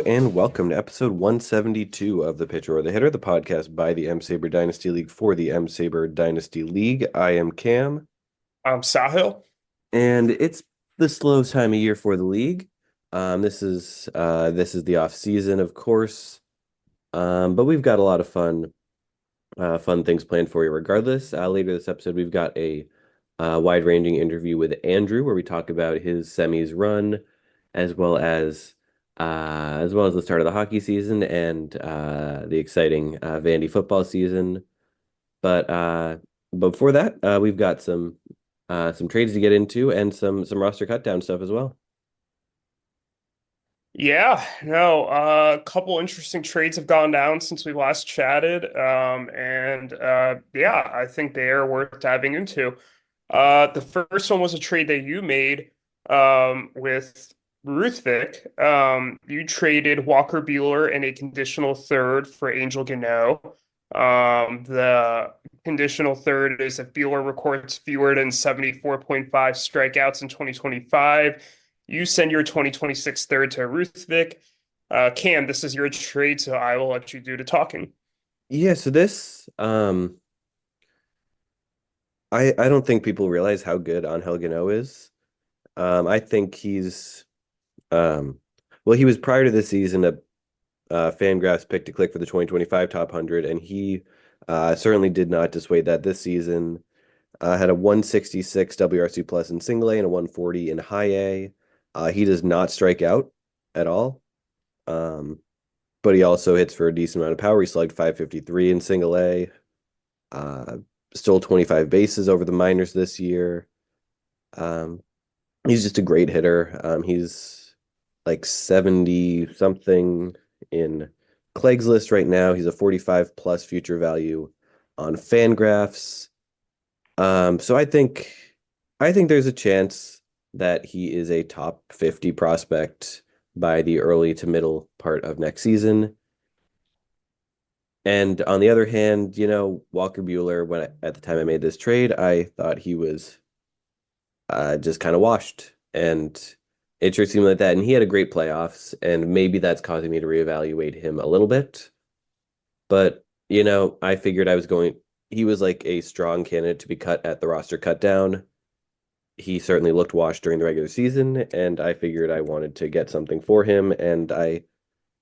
and welcome to episode 172 of The Pitcher or the Hitter, the podcast by the M-SABR Dynasty League for the M-SABR Dynasty League. I am Cam, Sahil. and it's the slow time of year for the league. This is the off season, of course, but we've got a lot of fun things planned for you regardless. Later this episode, we've got a wide-ranging interview with Andrew where we talk about his semis run, as well as the start of the hockey season and the exciting Vandy football season. But before that, we've got some trades to get into and some roster cutdown stuff as well. Yeah, no, a couple interesting trades have gone down since we last chatted. And yeah, I think they are worth diving into. The first one was a trade that you made with Ruthvik. You traded Walker Buehler and a conditional third for Angel Gano. The conditional third is if Buehler records fewer than 74.5 strikeouts in 2025. You send your 2026 third to Ruthvik. Cam, this is your trade, so I will let you do the talking. Yeah, so this I don't think people realize how good Angel Gano is. I think he's well, he was prior to this season a Fangraphs pick to click for the 2025 top 100, and he certainly did not dissuade that this season. Had a 166 WRC plus in single A and a 140 in high A. He does not strike out at all, but he also hits for a decent amount of power. He slugged 553 in single A, uh, stole 25 bases over the minors this year. Um, he's just a great hitter. He's like 70 something in Clegg's list right now. He's a 45 plus future value on Fangraphs. So I think there's a chance that he is a top 50 prospect by the early to middle part of next season. And on the other hand, Walker Buehler, at the time I made this trade, I thought he was just kind of washed. And it sure seemed like that. And he had a great playoffs, and maybe that's causing me to reevaluate him a little bit. But, I figured he was like a strong candidate to be cut at the roster cut down. He certainly looked washed during the regular season, and I figured I wanted to get something for him. And I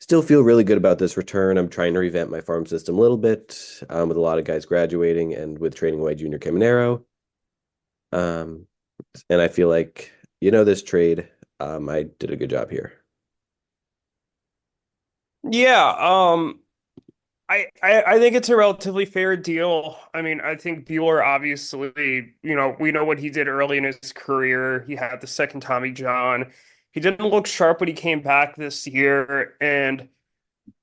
still feel really good about this return. I'm trying to revamp my farm system a little bit with a lot of guys graduating and with trading away Junior Caminero. Um, and I feel like, this trade, I did a good job here. Yeah, I think it's a relatively fair deal. I mean, I think Bueller obviously, we know what he did early in his career. He had the second Tommy John. He didn't look sharp when he came back this year, and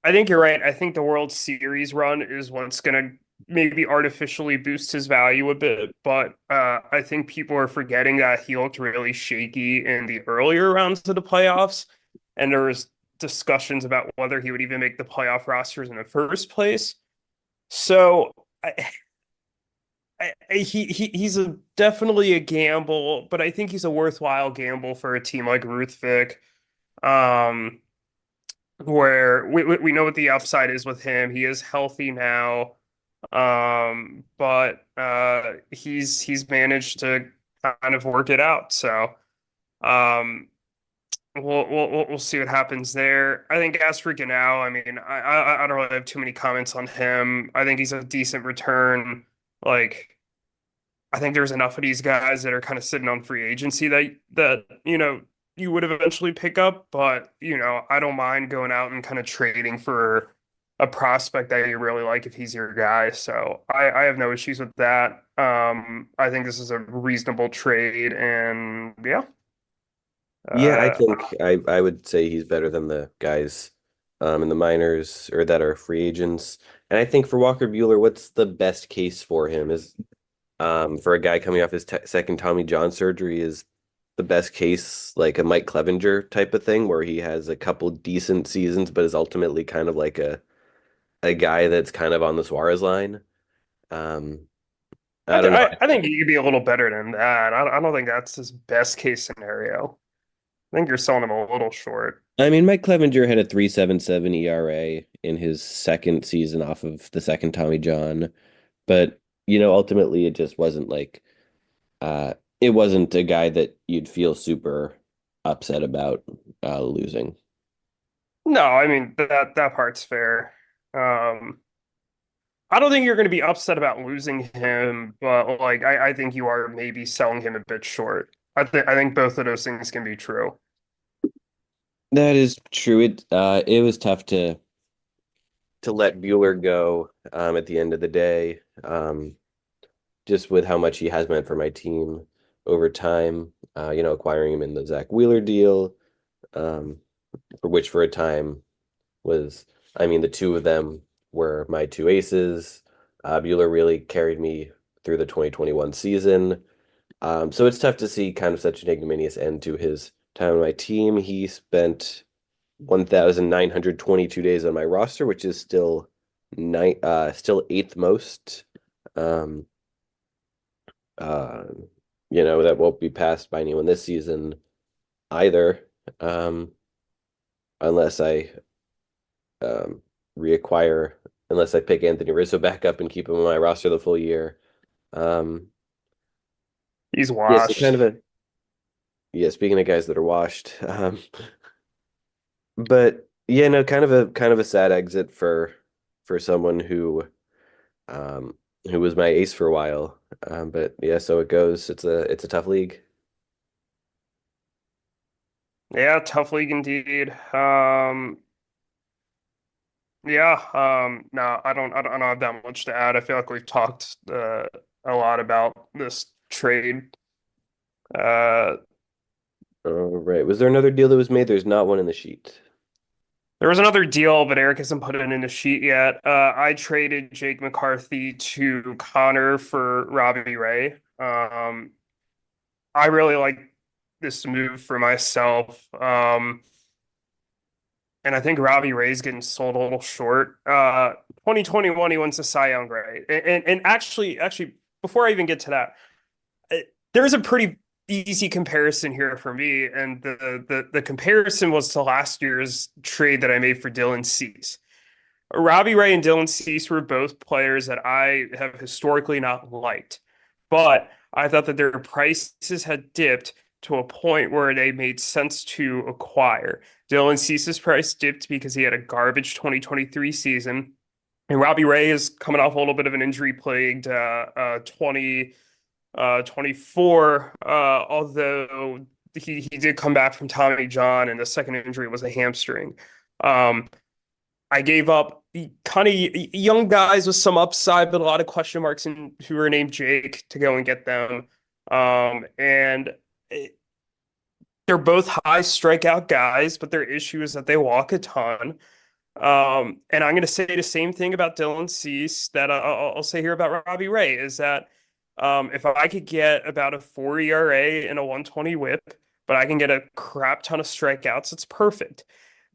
I think you're right. I think the World Series run is what's going to maybe artificially boost his value a bit, but I think people are forgetting that he looked really shaky in the earlier rounds of the playoffs, and there was discussions about whether he would even make the playoff rosters in the first place. So he's definitely a gamble, but I think he's a worthwhile gamble for a team like Ruthvik. Um, where we know what the upside is with him. He is healthy now, but he's managed to kind of work it out. So um, we'll see what happens there. I think as for Gano, I mean, I don't really have too many comments on him. I think he's a decent return. Like I think there's enough of these guys that are kind of sitting on free agency that you would eventually pick up, but I don't mind going out and kind of trading for a prospect that you really like if he's your guy. So I have no issues with that. I think this is a reasonable trade, and yeah. Yeah, I Uh, think I would say he's better than the guys in the minors or that are free agents. And I think for Walker Buehler, what's the best case for him is for a guy coming off his second Tommy John surgery is the best case like a Mike Clevenger type of thing where he has a couple decent seasons but is ultimately kind of like a guy that's kind of on the Suarez line. Um, I don't know. I think he could be a little better than that. I don't think that's his best case scenario. I think you're selling him a little short. I mean, Mike Clevenger had a 3.77 ERA in his second season off of the second Tommy John, but ultimately it just wasn't like it wasn't a guy that you'd feel super upset about losing. No, I mean that part's fair. Um, I don't think you're going to be upset about losing him, but like I think you are maybe selling him a bit short. I think both of those things can be true. That is true. It was tough to let Bueller go at the end of the day, just with how much he has meant for my team over time. Acquiring him in the Zach Wheeler deal, um, for which for a time was, I mean, the two of them were my two aces. Bueller really carried me through the 2021 season. So it's tough to see kind of such an ignominious end to his time on my team. He spent 1,922 days on my roster, which is still eighth most. Um, uh, that won't be passed by anyone this season either, unless I um, reacquire, unless I pick Anthony Rizzo back up and keep him on my roster the full year. Um, He's yeah, so kind washed. of a yeah. Speaking of guys that are washed, but yeah, no, kind of a sad exit for someone um, who was my ace for a while. But yeah, so it goes. It's a tough league. Yeah, tough league indeed. Yeah, no, I don't have that much to add. I feel like we've talked a lot about this trade. Uh, All right. Was there another deal that was made? There's not one in the sheet. there was another deal, but Eric hasn't put it in the sheet yet. I traded Jake McCarthy to Connor for Robbie Ray. I really like this move for myself. And I think Robbie Ray's getting sold a little short. 2021, he wins the Cy Young, right? And actually, before I even get to that, there's a pretty easy comparison here for me, and the comparison was to last year's trade that I made for Dylan Cease. Robbie Ray and Dylan Cease were both players that I have historically not liked, but I thought that their prices had dipped to a point where they made sense to acquire. Dylan Cease's price dipped because he had a garbage 2023 season, and Robbie Ray is coming off a little bit of an injury plagued 2024, although he did come back from Tommy John, and the second injury was a hamstring. Um, I gave up kind of young guys with some upside, but a lot of question marks and who are named Jake to go and get them. And they're both high strikeout guys, but their issue is that they walk a ton. And I'm going to say the same thing about Dylan Cease that I'll say here about Robbie Ray is that if I could get about a 4 ERA and a 120 whip, but I can get a crap ton of strikeouts, it's perfect.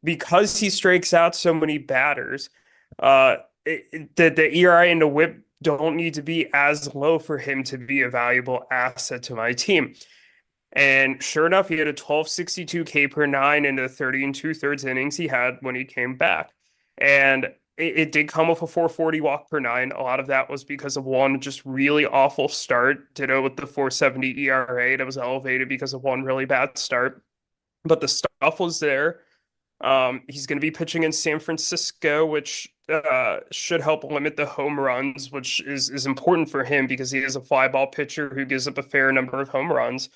Because he strikes out so many batters, the ERA and the whip don't need to be as low for him to be a valuable asset to my team. And sure enough, he had a 12.62 K per nine in the 30 and two-thirds innings he had when he came back. And it did come with a 440 walk per nine. A lot of that was because of one just really awful start. Ditto with the 470 ERA that was elevated because of one really bad start. But the stuff was there. He's going to be pitching in San Francisco, which should help limit the home runs, which is important for him because he is a fly ball pitcher who gives up a fair number of home runs.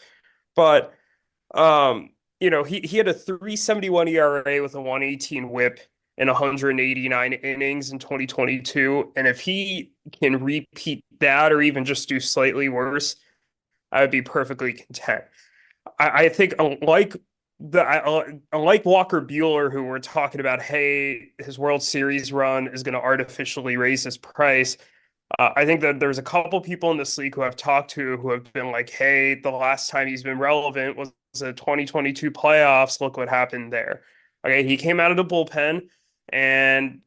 But he had a 3.71 ERA with a 118 whip in 189 innings in 2022. And if he can repeat that or even just do slightly worse, I would be perfectly content. I think unlike Walker Buehler, who we're talking about, hey, his World Series run is going to artificially raise his price. I think that there's a couple people in this league who I've talked to who have been like, hey, the last time he's been relevant was the 2022 playoffs. Look what happened there. Okay, he came out of the bullpen and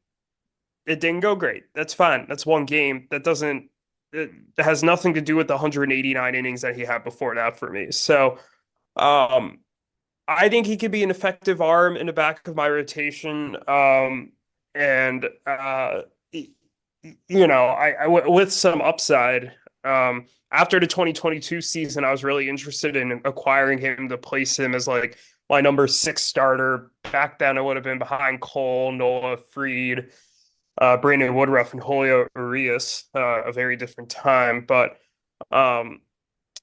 it didn't go great. That's fine. That's one game. It has nothing to do with the 189 innings that he had before that for me. So, um, I think he could be an effective arm in the back of my rotation. And y- with some upside. After the 2022 season, I was really interested in acquiring him to place him as like my number six starter. Back then, it would have been behind Cole, Noah, Freed, Brandon Woodruff, and Julio Urias. A very different time, but um,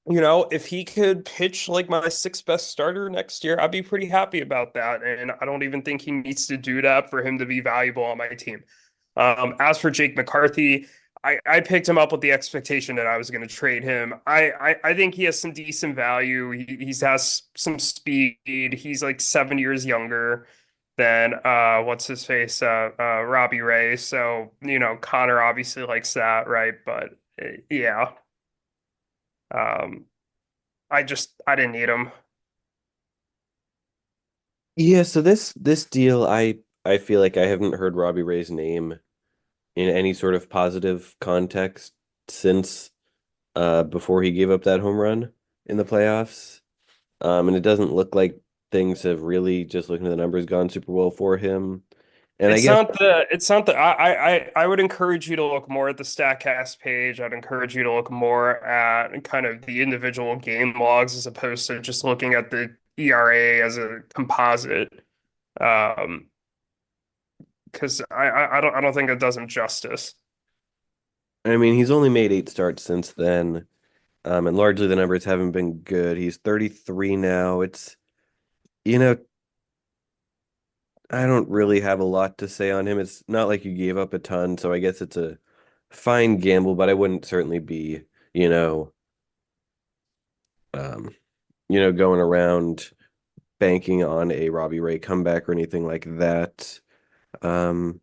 if he could pitch like my sixth best starter next year, I'd be pretty happy about that. And I don't even think he needs to do that for him to be valuable on my team. As for Jake McCarthy, I picked him up with the expectation that I was going to trade him. I think he has some decent value. He has some speed. He's like 7 years younger than what's his face, Robbie Ray. So, Connor obviously likes that, right? But yeah. Um, I didn't need him. Yeah, so this deal, I feel like I haven't heard Robbie Ray's name in any sort of positive context since before he gave up that home run in the playoffs. And it doesn't look like things have really, just looking at the numbers, gone super well for him. And I guess, It's not the I would encourage you to look more at the Statcast page. I'd encourage you to look more at kind of the individual game logs as opposed to just looking at the ERA as a composite. Um, because I don't think it does him justice. I mean, he's only made 8 starts since then. And largely the numbers haven't been good. He's 33 now. You know, I don't really have a lot to say on him. It's not like you gave up a ton, so I guess it's a fine gamble, but I wouldn't certainly be, you know, um, going around banking on a Robbie Ray comeback or anything like that. Um,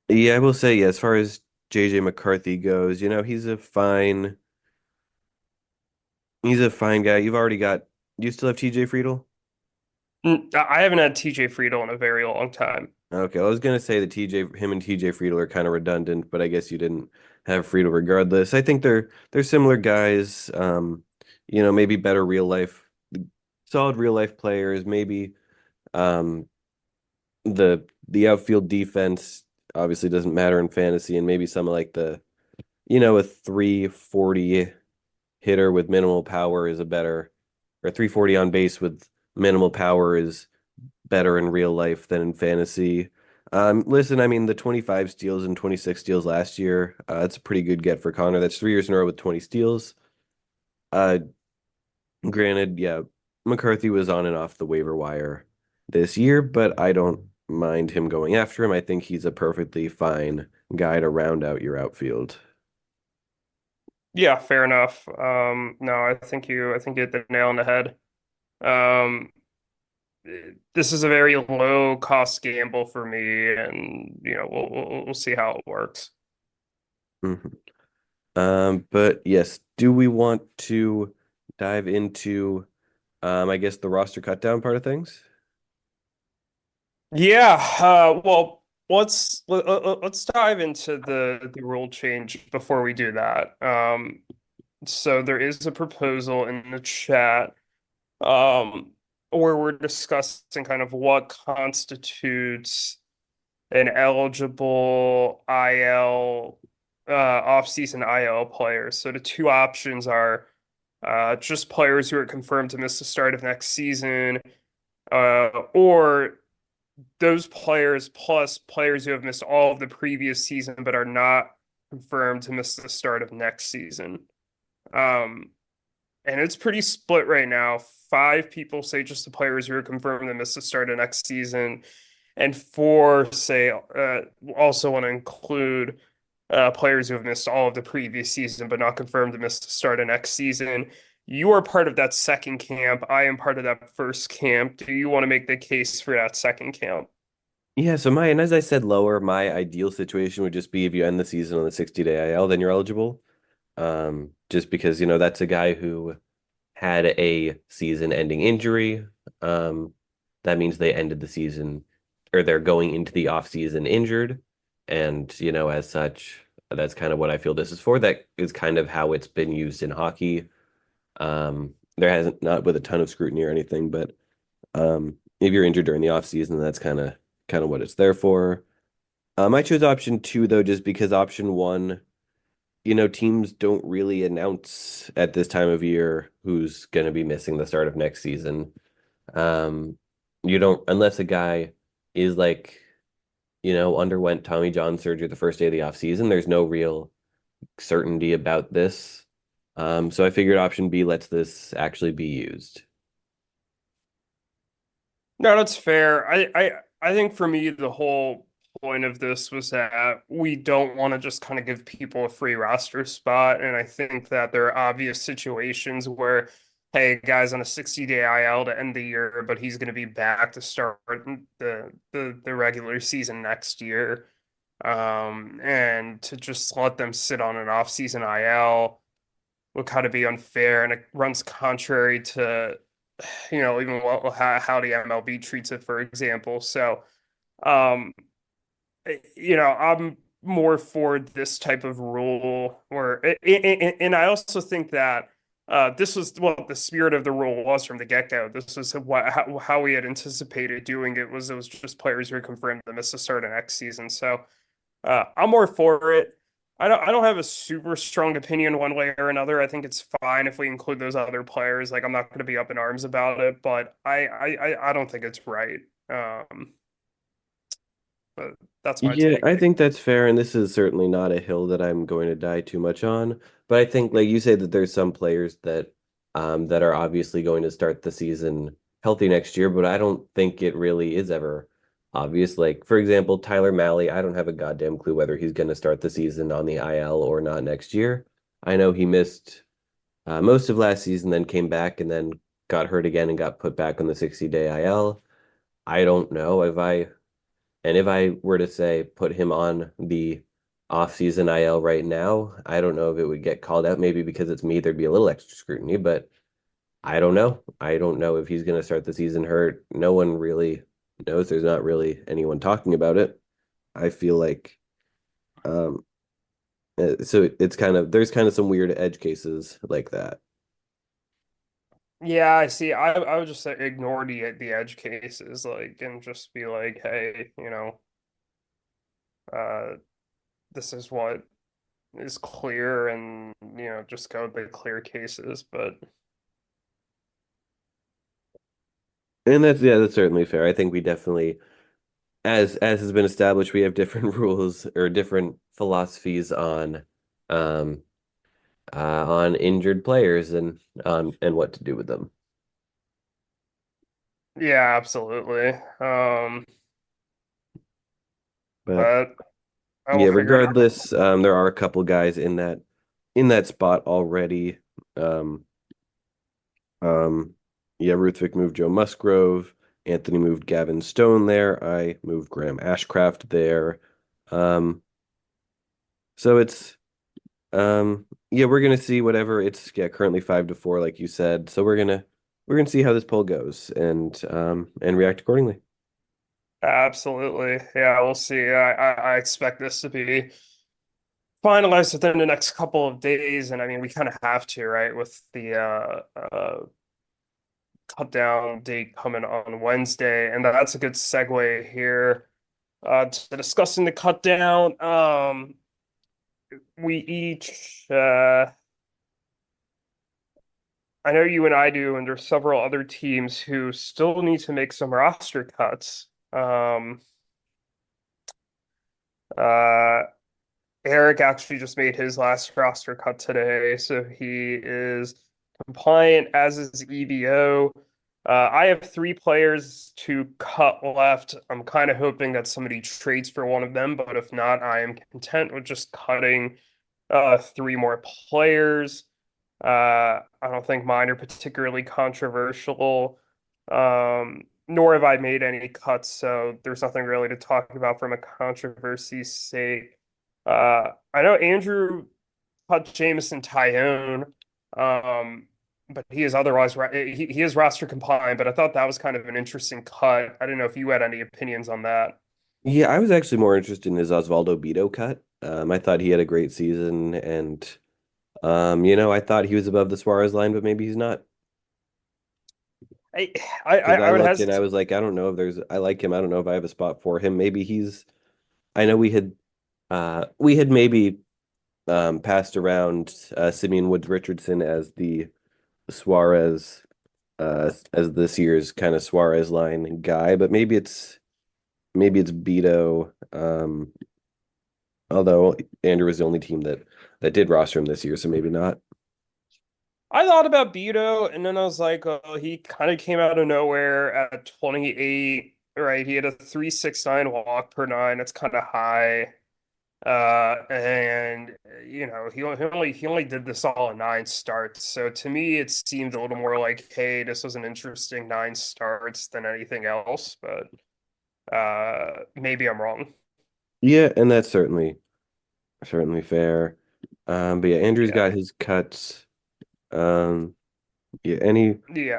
yeah, I will say, yeah, as far as JJ McCarthy goes, he's a fine guy. You've already got, do you still have TJ Friedel? I haven't had TJ Friedel in a very long time. Okay, I was gonna say that him and TJ Friedel are kind of redundant, but I guess you didn't have Friedel regardless. I think they're similar guys. Maybe better real life, solid real life players. Maybe um, the outfield defense obviously doesn't matter in fantasy, and maybe some like a 340 hitter with minimal power is a better, or 340 on base with minimal power is better in real life than in fantasy. Listen, I mean, the 25 steals and 26 steals last year, that's a pretty good get for Connor. That's 3 years in a row with 20 steals. Uh, Granted, yeah, McCarthy was on and off the waiver wire this year, but I don't mind him going after him. I think he's a perfectly fine guy to round out your outfield. Yeah, fair enough. No, I think you hit the nail on the head. Um, this is a very low cost gamble for me, and we'll see how it works. Mhm. But yes, do we want to dive into, I guess the roster cut down part of things? Yeah, well, let's dive into the rule change before we do that. So there is a proposal in the chat, um, where we're discussing kind of what constitutes an eligible IL, off-season IL player. So the two options are just players who are confirmed to miss the start of next season, or those players plus players who have missed all of the previous season but are not confirmed to miss the start of next season. Um, and it's pretty split right now. Five people say just the players who are confirmed to miss the start of next season, and four say also want to include players who have missed all of the previous season but not confirmed to miss the start of next season. You are part of that second camp. I am part of that first camp. Do you want to make the case for that second camp? Yeah, so and as I said lower, my ideal situation would just be if you end the season on the 60-day IL, then you're eligible. Just because, that's a guy who had a season-ending injury. Um, that means they ended the season, or they're going into the off season injured. And, as such, that's kind of what I feel this is for. That is kind of how it's been used in hockey. there hasn't not with a ton of scrutiny or anything, but if you're injured during the off season, that's kind of what it's there for. I chose option two though, just because option one, teams don't really announce at this time of year who's going to be missing the start of next season. Um, you don't, unless a guy is like, underwent Tommy John surgery the first day of the off season, there's no real certainty about this. So I figured option B lets this actually be used. No, that's fair. I think for me, the whole point of this was that we don't want to just kind of give people a free roster spot. And I think that there are obvious situations where, hey, guy's on a 60-day IL to end the year, but he's going to be back to start the regular season next year. And to just let them sit on an off-season IL would kind of be unfair, and it runs contrary to even how the MLB treats it, for example. So, um, I'm more for this type of rule where, and I also think that this was what the spirit of the rule was from the get-go. This was how we had anticipated doing it. Was it was just players who were confirmed to miss the start of next season. So I'm more for it. I don't have a super strong opinion one way or another. I think it's fine if we include those other players. Like I'm not going to be up in arms about it, but I don't think it's right. But that's my Yeah, take. I think that's fair, and this is certainly not a hill that I'm going to die too much on. But I think, like you say, that there's some players that are obviously going to start the season healthy next year, but I don't think it really is ever obvious. Like, for example, Tyler Malley, I don't have a goddamn clue whether he's going to start the season on the IL or not next year. I know he missed most of last season, then came back and then got hurt again and got put back on the 60-day IL. I don't know if I were to say put him on the off-season IL right now, I don't know if it would get called out. Maybe because it's me, there'd be a little extra scrutiny, but I don't know. I don't know if he's going to start the season hurt. No one really knows. There's not really anyone talking about it. I feel like um so it's there's kind of some weird edge cases like that. Yeah, I see. I would just say ignore the edge cases, like, and just be like, hey, uh, this is what is clear, and just go with the clear cases. But And that's certainly fair. I think we definitely as has been established, we have different rules or different philosophies um on injured players and what to do with them. yeah, absolutely. But But I will yeah, figure it out. regardless, there are a couple guys in that spot already. Um, um, yeah, Ruthvik moved Joe Musgrove. Anthony moved Gavin Stone there. I moved Graham Ashcraft there. Um, so it's yeah, we're gonna see whatever it's currently 5-4, like you said. So we're gonna see how this poll goes and react accordingly. Absolutely. Yeah, we'll see. I expect this to be finalized within the next couple of days, and I mean we kind of have to, right, with the cut down date coming on Wednesday, and that's a good segue here to discussing the cut down. We each I know you and I do, and there's several other teams who still need to make some roster cuts. Uh, Eric actually just made his last roster cut today, so he is compliant, as is EBO. I have three players to cut left. I'm kind of hoping that somebody trades for one of them, but if not, I am content with just cutting three more players. I don't think mine are particularly controversial, nor have I made any cuts, so there's nothing really to talk about from a controversy's sake. I know Andrew cut Jameson Tyone, but he is otherwise he is roster compliant. But I thought that was kind of an interesting cut. I don't know if you had any opinions on that. Yeah, I was actually more interested in his Osvaldo Bido cut. I thought he had a great season, and I thought he was above the Suarez line, but maybe he's not. I I Because I I would looked and I hesitate. was like, I don't know if there's I like him. I don't know if I have a spot for him. Maybe he's I know we had maybe passed around Simeon Woods Richardson as the Suarez as this year's kind of Suarez line guy, but maybe it's Beto. Although Andrew was the only team that did roster him this year, so maybe not. I thought about Beto, and then I was like, oh, he kind of came out of nowhere at 28, right? He had a 3.69 walk per nine. That's kind of high. And he only did this all in nine starts. So to me, it seemed a little more like, hey, this was an interesting nine starts than anything else. But maybe I'm wrong. Yeah, and that's certainly fair. But yeah, Andrew's Yeah, got his cuts. Um, yeah, any yeah.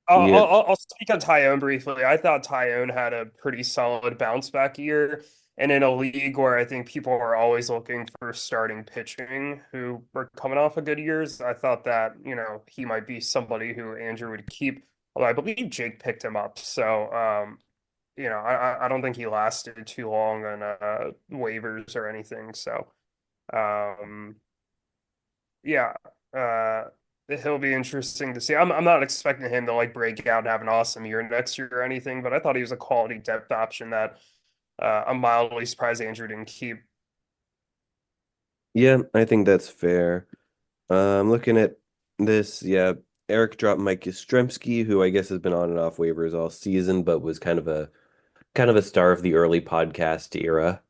I'll, yeah, I'll I'll speak on Tyone briefly. I thought Tyone had a pretty solid bounce back year, and in a league where I think people are always looking for starting pitching who were coming off of good years, I thought that he might be somebody who Andrew would keep. Although I believe Jake picked him up, so I don't think he lasted too long on waivers or anything. So um, yeah, uh, he'll be interesting to see. I'm not expecting him to like break out and have an awesome year next year or anything, but I thought he was a quality depth option that I'm mildly surprised Andrew didn't keep. yeah, I think that's fair. Looking at this, yeah, Eric dropped Mike Yastrzemski, who I guess has been on and off waivers all season, but was kind of a star of the early podcast era.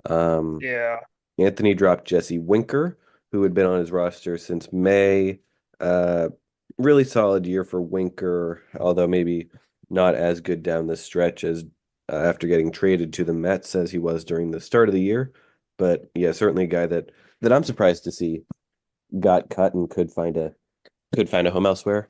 Um, Yeah, Anthony dropped Jesse Winker, who had been on his roster since May. Uh, really solid year for Winker, although maybe not as good down the stretch as after getting traded to the Mets as he was during the start of the year. But yeah, certainly a guy that I'm surprised to see got cut and could find a home elsewhere.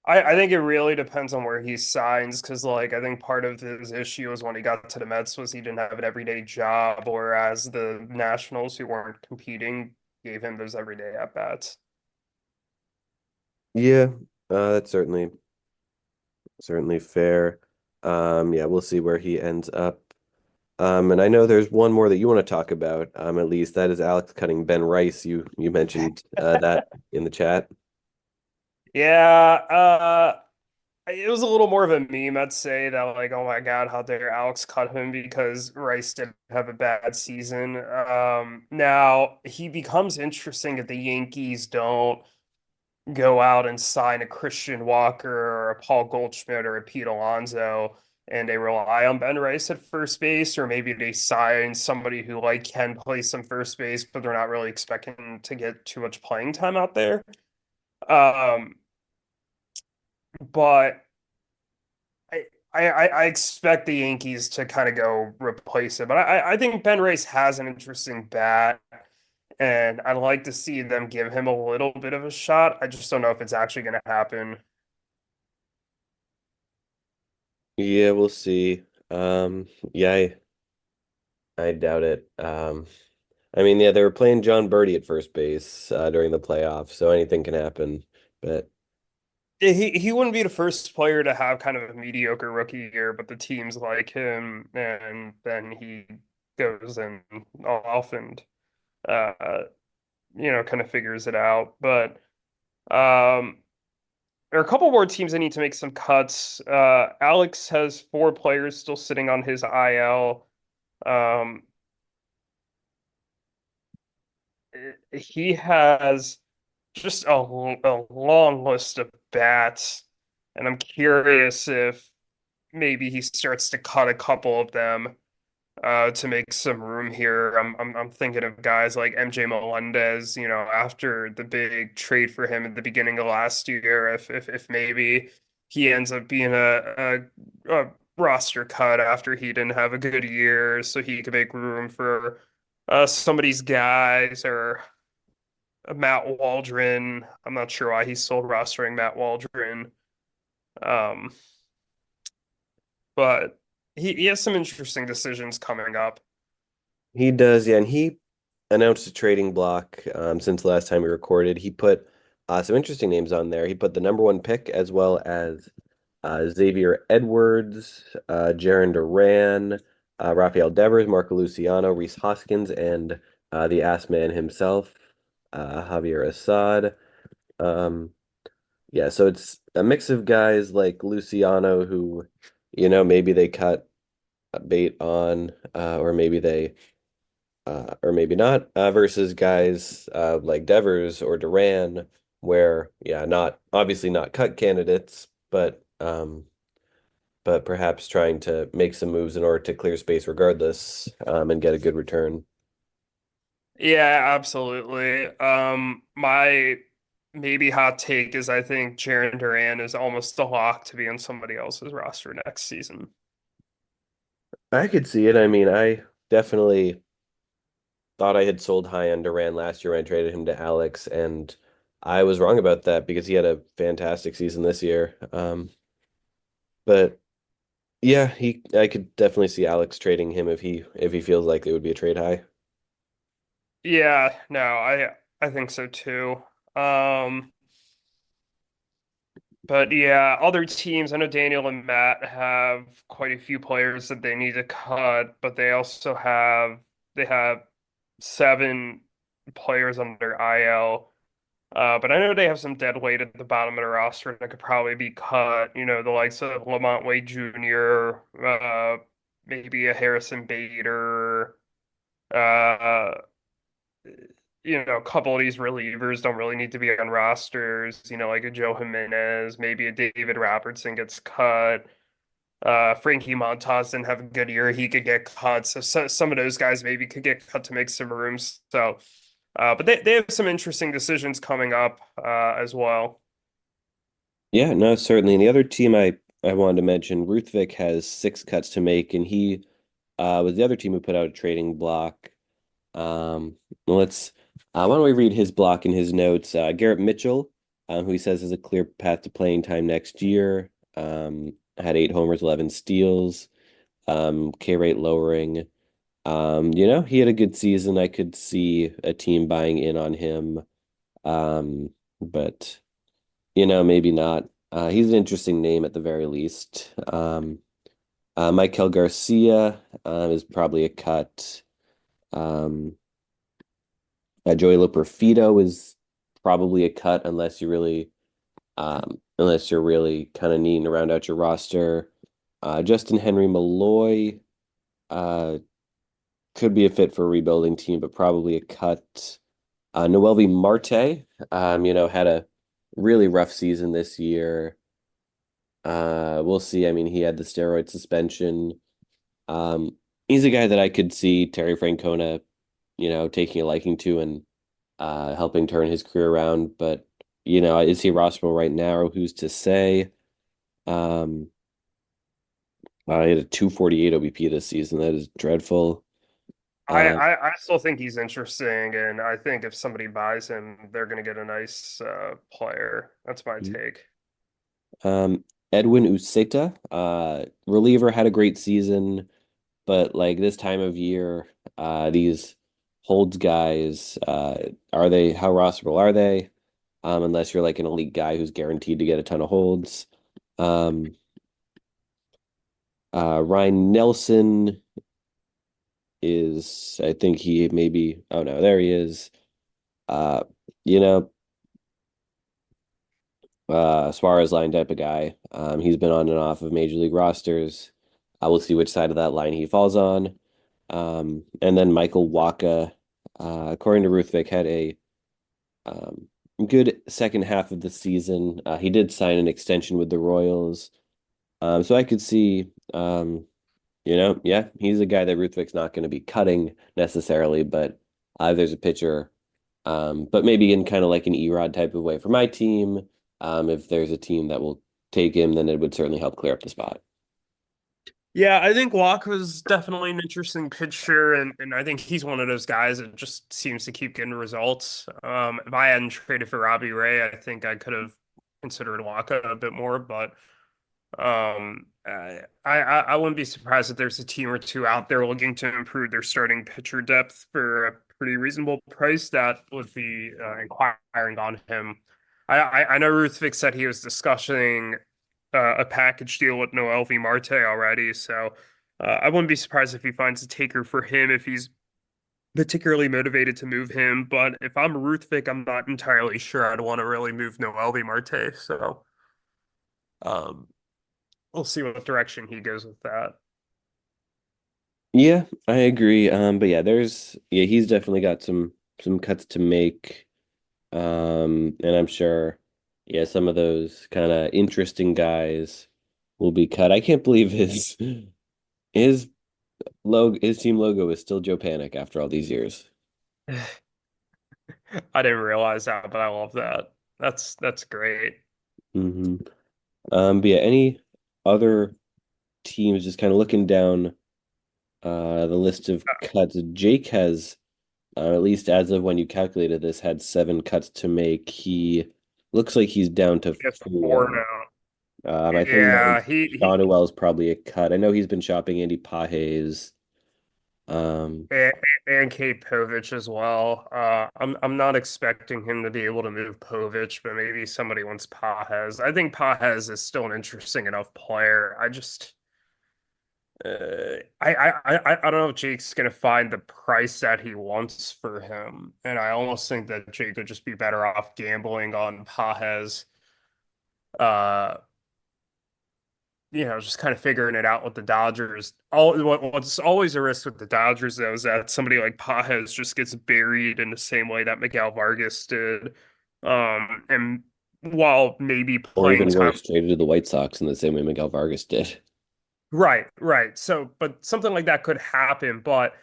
I think it really depends on where he signs because like I think part of his issue was when he got to the Mets was he didn't have an everyday job, whereas the Nationals who weren't competing gave him those everyday at bats. Yeah, that's certainly fair. Yeah, we'll see where he ends up. And I know there's one more that you want to talk about, at least that is Alex cutting Ben Rice. You mentioned that in the chat. Yeah, it was a little more of a meme, I'd say, that like, oh my God, how dare Alex cut him because Rice did have a bad season. Now he becomes interesting if the Yankees don't go out and sign a Christian Walker or a Paul Goldschmidt or a Pete Alonso and they rely on Ben Rice at first base, or maybe they sign somebody who like can play some first base, but they're not really expecting to get too much playing time out there. Um, but I expect the Yankees to kind of go replace it, but I think Ben Rice has an interesting bat, and I'd like to see them give him a little bit of a shot. I just don't know if it's actually going to happen. Yeah, we'll see. Yeah, I doubt it. I mean, yeah, they were playing John Birdie at first base during the playoffs, so anything can happen. But He wouldn't be the first player to have kind of a mediocre rookie year, but the teams like him, and then he goes and off and uh kind of figures it out. But um there are a couple more teams that need to make some cuts. Alex has four players still sitting on his IL. Um, he has just a long list of bats, and I'm curious if maybe he starts to cut a couple of them to make some room here. I'm thinking of guys like MJ Melendez, after the big trade for him at the beginning of last year, if maybe he ends up being a roster cut after he didn't have a good year, so he could make room for some of these guys or Matt Waldron. I'm not sure why he's still rostering Matt Waldron. Um, but he has some interesting decisions coming up. he does, yeah, and he announced a trading block since the last time we recorded. He put some interesting names on there. He put the number one pick as well as Xavier Edwards, Jaron Duran, Rafael Devers, Marco Luciano, Reese Hoskins, and the Ass Man himself, Javier Assad. Um, yeah, so it's a mix of guys like Luciano who, maybe they cut a bait on, or maybe not, versus guys like Devers or Duran, where, yeah, not obviously not cut candidates, but perhaps trying to make some moves in order to clear space regardless, and get a good return. Yeah, absolutely. My maybe hot take is I think Jaron Duran is almost a lock to be on somebody else's roster next season. I could see it. I mean, I definitely thought I had sold high on Duran last year when I traded him to Alex, and I was wrong about that because he had a fantastic season this year. But yeah, I could definitely see Alex trading him if he feels like it would be a trade high. Yeah, no, I think so too. Um, but yeah, other teams, I know Daniel and Matt have quite a few players that they need to cut, but they have 7 players under IL. But I know they have some dead weight at the bottom of the roster that could probably be cut. You know, the likes of Lamont Wade Jr., maybe a Harrison Bader, uh, a couple of these relievers don't really need to be on rosters. You know, like a Joe Jimenez, maybe a David Robertson gets cut. Frankie Montas didn't have a good year; he could get cut. So some of those guys maybe could get cut to make some room. So, but they have some interesting decisions coming up as well. Yeah, no, certainly. And the other team I wanted to mention, Ruthvik has 6 cuts to make, and he was the other team who put out a trading block. Let's why don't we read his block in his notes? Garrett Mitchell, who he says has a clear path to playing time next year. Had 8 homers, 11 steals, K rate lowering. He had a good season. I could see a team buying in on him. But maybe not. He's an interesting name at the very least. Michael Garcia is probably a cut. Um, Joey Loperfido is probably a cut unless you're really kind of needing to round out your roster. Justin Henry Malloy uh, could be a fit for a rebuilding team, but probably a cut. Noelvi Marte, had a really rough season this year. We'll see. I mean, he had the steroid suspension. He's a guy that I could see Terry Francona, taking a liking to and helping turn his career around. But, is he rosterable right now? Who's to say? Um, he had a 248 OBP this season. That is dreadful. I, Uh, I, I still think he's interesting, and I think if somebody buys him, they're going to get a nice player. That's my take. um, Edwin Uceta, reliever, had a great season, but like this time of year, these holds guys, how rosterable are they? Unless you're like an elite guy who's guaranteed to get a ton of holds. Um, Ryan Nelson I think he maybe, oh no, there he is. Uh, you know, Suarez line type of guy. He's been on and off of major league rosters. I will see which side of that line he falls on. And then Michael Waka, according to Ruthvik, had a um, good second half of the season. He did sign an extension with the Royals. So I could see, yeah, he's a guy that Ruthvik's not going to be cutting necessarily, but there's a pitcher, but maybe in kind of like an Erod type of way for my team. If there's a team that will take him, then it would certainly help clear up the spot. Yeah, I think Walker's definitely an interesting pitcher, and I think he's one of those guys that just seems to keep getting results. If I hadn't traded for Robbie Ray, I think I could have considered Walker a bit more, but I wouldn't be surprised if there's a team or two out there looking to improve their starting pitcher depth for a pretty reasonable price that would be inquiring on him. I know Ruthvik said he was discussing a package deal with Noel V. Marte already, so I wouldn't be surprised if he finds a taker for him if he's particularly motivated to move him. But if I'm Ruthvik, I'm not entirely sure I'd want to really move Noel V. Marte. So um, we'll see what direction he goes with that. Yeah, I agree. But yeah, he's definitely got some cuts to make. And I'm sure, yeah, some of those kind of interesting guys will be cut. I can't believe his his team logo is still Joe Panic after all these years. I didn't realize that, but I love that. That's great. hmm but yeah, any other teams just kind of looking down the list of cuts. Jake has at least as of when you calculated this, had 7 cuts to make. He looks like he's down to He has 4 4. now. I think that Yeah, Sean Noel's probably a cut. I know he's been shopping Andy Pages. Um, and, and Kate Povich as well. I'm not expecting him to be able to move Povich, but maybe somebody wants Pajes. I think Pajes is still an interesting enough player. I don't know if Jake's gonna find the price that he wants for him, and I almost think that Jake would just be better off gambling on Pajes. Uh, just kind of figuring it out with the Dodgers. What's always a risk with the Dodgers though is that somebody like Pajes just gets buried in the same way that Miguel Vargas did. And while maybe or playing even time, worse, traded to the White Sox in the same way Miguel Vargas did. right, right. So, but something like that could happen. But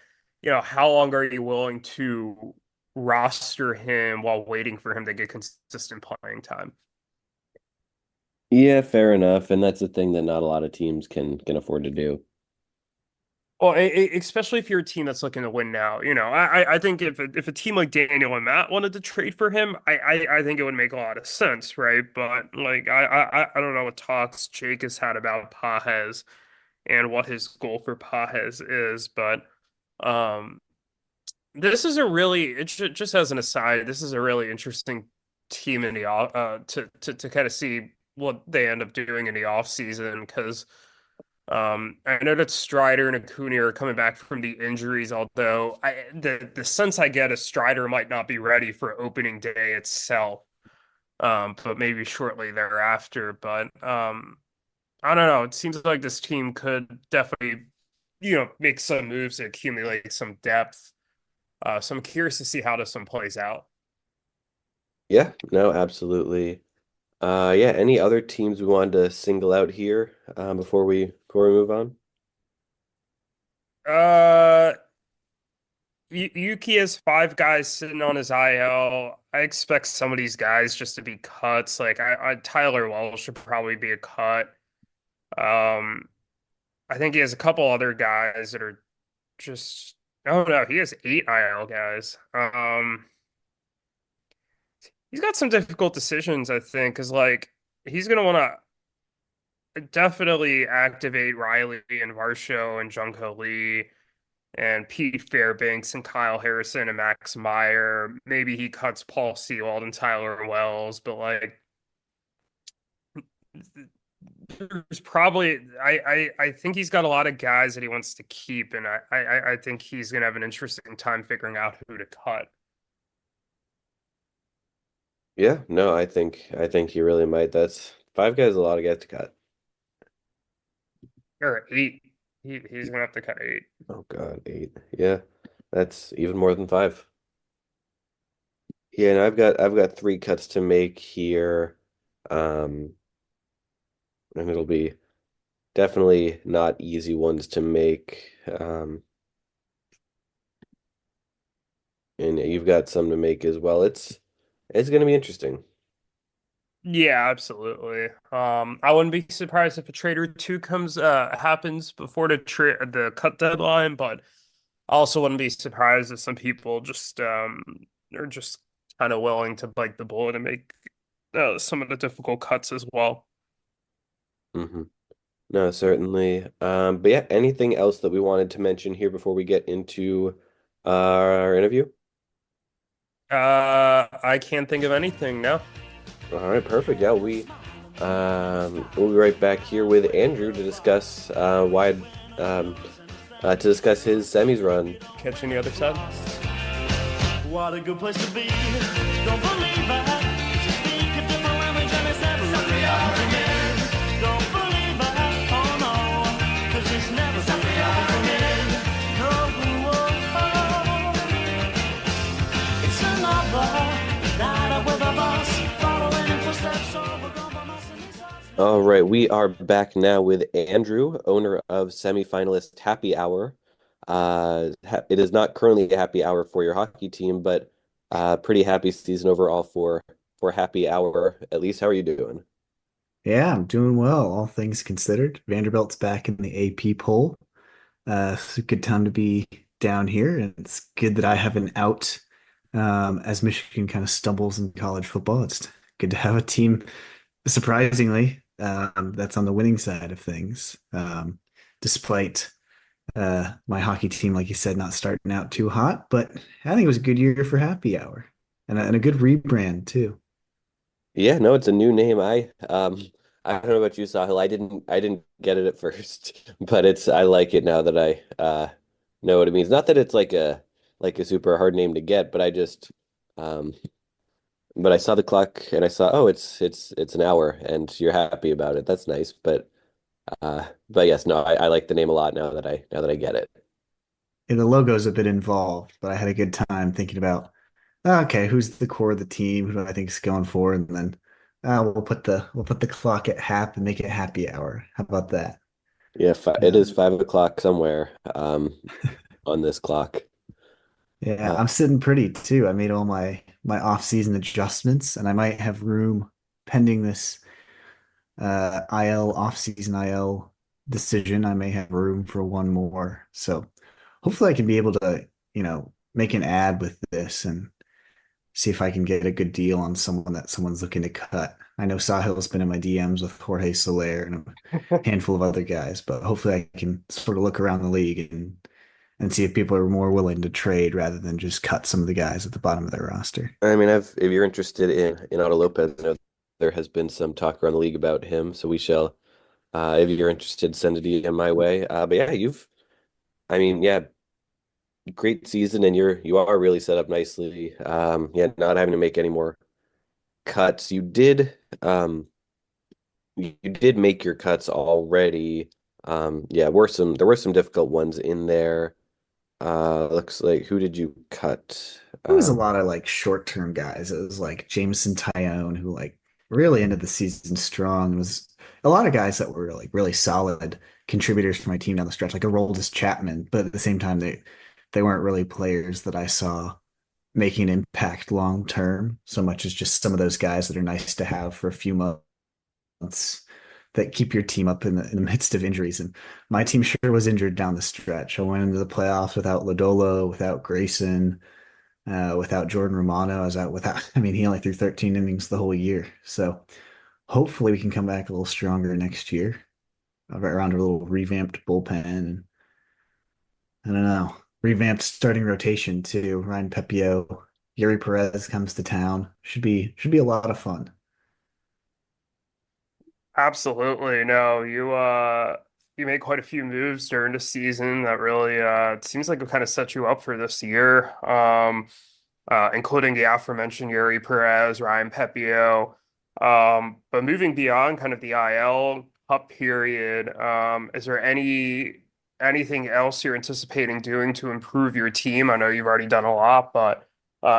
how long are you willing to roster him while waiting for him to get consistent playing time? Yeah, fair enough. And that's the thing that not a lot of teams can afford to do. Well, especially if you're a team that's looking to win now, I think if a team like Daniel and Matt wanted to trade for him, I think it would make a lot of sense, right? But like I don't know what talks Jake has had about Pajes and what his goal for Pajes is, but um, this is a really just as an aside, this is a really interesting team in the to kind of see what they end up doing in the off season because. I know that Strider and Acuna are coming back from the injuries, although the sense I get is Strider might not be ready for opening day itself, but maybe shortly thereafter. But I don't know. It seems like this team could definitely, make some moves to accumulate some depth. So I'm curious to see how this one plays out. Yeah, no, absolutely. Yeah, any other teams we wanted to single out here before we move on? Uh, Yuki has 5 guys sitting on his IL. I expect some of these guys just to be cuts. Like Tyler Wells should probably be a cut. Um, I think he has a couple other guys that are just. Oh no, he has 8 IL guys. He's got some difficult decisions, I think, because like he's gonna want to definitely activate Riley and Varsho and Junko Lee and Pete Fairbanks and Kyle Harrison and Max Meyer. Maybe he cuts Paul Sewald and Tyler Wells, but like there's probably I think he's got a lot of guys that he wants to keep, and I think he's gonna have an interesting time figuring out who to cut. Yeah, no, I think he really might. That's 5 guys, a lot of guys to cut. Or 8. He's gonna have to cut 8. Oh God, 8. Yeah, that's even more than 5. Yeah, and I've got 3 cuts to make here. Um, and it'll be definitely not easy ones to make. And you've got some to make as well. It's gonna be interesting. Yeah, absolutely. I wouldn't be surprised if a trade or two happens before the cut deadline, but I also wouldn't be surprised if some people just are just kind of willing to bite the bullet and make some of the difficult cuts as well. hmm No, certainly. But yeah, anything else that we wanted to mention here before we get into our interview? I can't think of anything now. All right, perfect. Yeah, we'll be right back here with Andrew to discuss um to discuss his semis run. Catch you on the other side. What a good place to be. Don't believe that. You speak a different language and it's never really happened to me. Don't believe that. Oh no. Cause it's never really happened to me. No. It's another night out with a bus. Following in footsteps over All right, we are back now with Andrew, owner of Semifinalist Happy Hour. It is not currently a happy hour for your hockey team, but pretty happy season overall for Happy Hour. At least, how are you doing? Yeah, I'm doing well, all things considered. Vanderbilt's back in the AP poll. It's a good time to be down here, and it's good that I have an out as Michigan kind of stumbles in college football. It's good to have a team, surprisingly, that's on the winning side of things, despite my hockey team, like you said, not starting out too hot. But I think it was a good year for Happy Hour and a good rebrand too. Yeah, no, it's a new name. I don't know about you, Sahil. I didn't get it at first, but I like it now that I know what it means. Not that it's like a super hard name to get, but um but I saw the clock and I saw, oh, it's an hour and you're happy about it. That's nice. But yes, no, I like the name a lot now that I get it. And the logo's a bit involved, but I had a good time thinking about, okay, who's the core of the team? Who do I think is going for? And then we'll put the clock at Hap and make it Happy Hour. How about that? Yeah, it Uh, is 5 o'clock somewhere on this clock. yeah, Uh, I'm sitting pretty too. I made all my off-season adjustments, and I might have room pending this IL off-season IL decision. I may have room for one more. So hopefully I can be able to, make an ad with this and see if I can get a good deal on someone that someone's looking to cut. I know Sahil's been in my DMs with Jorge Soler and a handful of other guys, but hopefully I can sort of look around the league and see if people are more willing to trade rather than just cut some of the guys at the bottom of their roster. I mean, if you're interested in Otto Lopez, I know there has been some talk around the league about him, so we shall. If you're interested, send a DM my way. But yeah, I mean, yeah, great season, and you are really set up nicely. Yeah, not having to make any more cuts. You did make your cuts already. Yeah, there were some difficult ones in there. Looks like who did you cut? It was a lot of like short-term guys. It was like Jameson Tyone, who like really ended the season strong. It was a lot of guys that were like really solid contributors for my team down the stretch, like Aroldis Chapman, but at the same time they weren't really players that I saw making an impact long term, so much as just some of those guys that are nice to have for a few months that keep your team up in the midst of injuries. And my team sure was injured down the stretch. I went into the playoffs without Lodolo, without Grayson, without Jordan Romano. I was out without, I mean, he only threw 13 innings the whole year. So hopefully we can come back a little stronger next year around a little revamped bullpen. And I don't know, revamped starting rotation too. Ryan Pepio, Yuri Perez comes to town. Should be a lot of fun. Absolutely. No, you made quite a few moves during the season that really it seems like it kind of set you up for this year. Including the aforementioned Yuri Perez, Ryan Pepio. But moving beyond kind of the IL Cup period, is there anything else you're anticipating doing to improve your team? I know you've already done a lot, but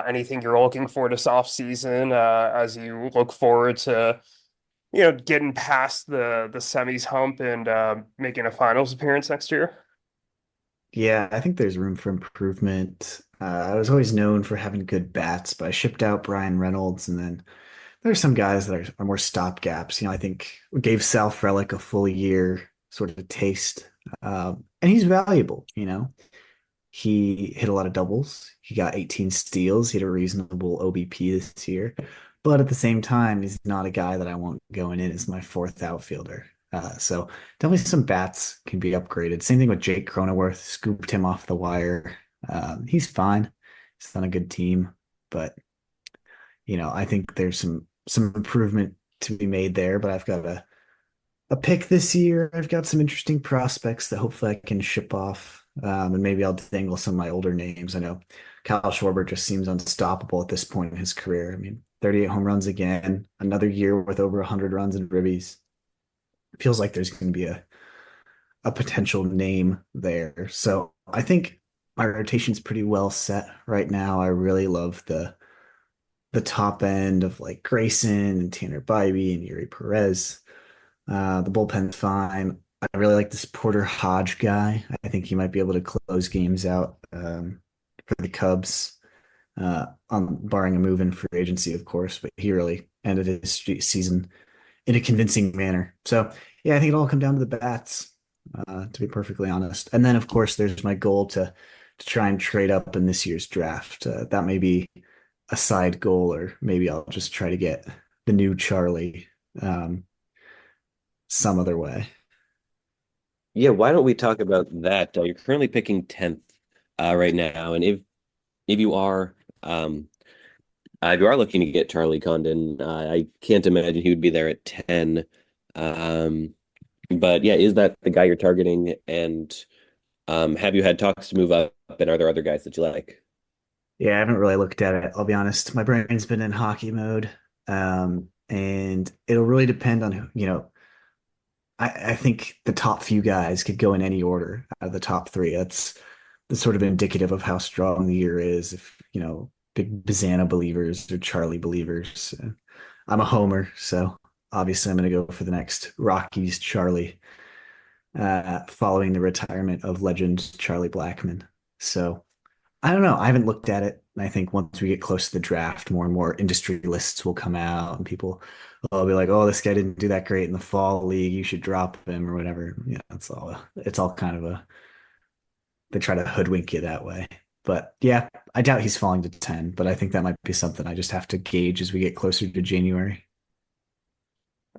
anything you're looking for this off season as you look forward to getting past the semis hump and making a finals appearance next year? Yeah, I think there's room for improvement. I was always known for having good bats, but I shipped out Brian Reynolds, and then there's some guys that are more stopgaps. I think we gave Sal Frelick a full year sort of a taste, and he's valuable. He hit a lot of doubles. He got 18 steals. He had a reasonable OBP this year, but at the same time, he's not a guy that I want going in as my fourth outfielder. So definitely some bats can be upgraded. Same thing with Jake Cronenworth. Scooped him off the wire. He's fine. He's on a good team, but I think there's some improvement to be made there, but I've got a pick this year. I've got some interesting prospects that hopefully I can ship off. And maybe I'll dangle some of my older names. I know Kyle Schwarber just seems unstoppable at this point in his career. I mean, 38 home runs again, another year with over 100 runs and ribbies. Feels like there's going to be a potential name there. So I think my rotation's pretty well set right now. I really love the top end of like Grayson and Tanner Bybee and Yuri Perez. The bullpen's fine. I really like this Porter Hodge guy. I think he might be able to close games out for the Cubs, barring a move in free agency, of course. But he really ended his season in a convincing manner. So yeah, I think it'll all come down to the bats, to be perfectly honest. And then of course there's my goal to try and trade up in this year's draft. That may be a side goal, or maybe I'll just try to get the new Charlie some other way. Yeah, why don't we talk about that? You're currently picking 10th right now, and um, if you are looking to get Charlie Condon, I can't imagine he would be there at 10. Um, but yeah, is that the guy you're targeting? And have you had talks to move up? And are there other guys that you like? Yeah, I haven't really looked at it. I'll be honest. My brain's been in hockey mode. And it'll really depend on who, I think the top few guys could go in any order out of the top three. That's sort of indicative of how strong the year is. If, big Bazana believers or Charlie believers. I'm a homer, so obviously I'm going to go for the next Rockies Charlie, following the retirement of legend Charlie Blackmon. So I don't know. I haven't looked at it. I think once we get close to the draft, more and more industry lists will come out and people will be like, oh, this guy didn't do that great in the fall league. You should drop him or whatever. Yeah, it's all kind of they try to hoodwink you that way. But yeah, I doubt he's falling to 10, but I think that might be something I just have to gauge as we get closer to January.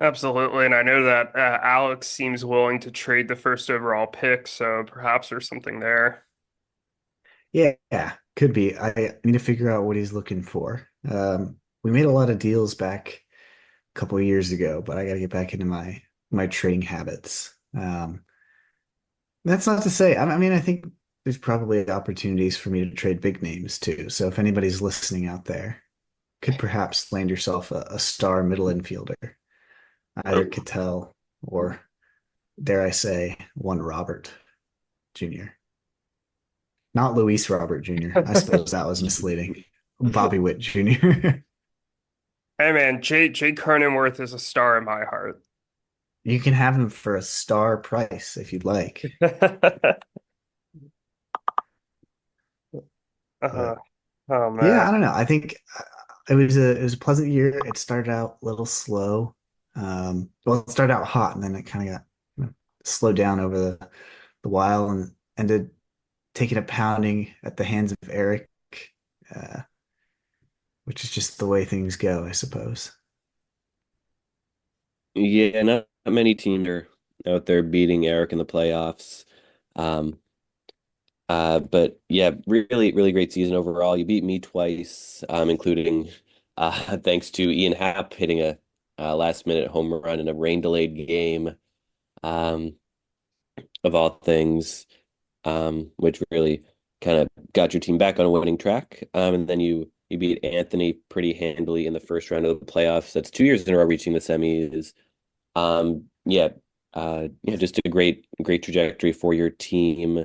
Absolutely, and I know that Alex seems willing to trade the first overall pick, so perhaps there's something there. Yeah, could be. I need to figure out what he's looking for. We made a lot of deals back a couple of years ago, but I got to get back into my trading habits. That's not to say, I mean, I think there's probably opportunities for me to trade big names too. So if anybody's listening out there, could perhaps land yourself a star middle infielder, either Cattell or, dare I say, one Robert Jr. Not Luis Robert Jr. I suppose that was misleading. Bobby Witt Jr. Hey man, Jay Cronenworth is a star in my heart. You can have him for a star price if you'd like. Uh, But oh yeah, man. I don't know. I think it was a pleasant year. It started out a little slow. Well, it started out hot and then it kind of got slowed down over the while and ended taking a pounding at the hands of Eric, uh, which is just the way things go, I suppose. Yeah, not many teams are out there beating Eric in the playoffs. Um, but yeah, really, really great season overall. You beat me twice, including thanks to Ian Happ hitting a last minute home run in a rain delayed game, um, of all things, which really kind of got your team back on a winning track. And then you beat Anthony pretty handily in the first round of the playoffs. That's 2 years in a row reaching the semis. Yeah, yeah, just a great trajectory for your team.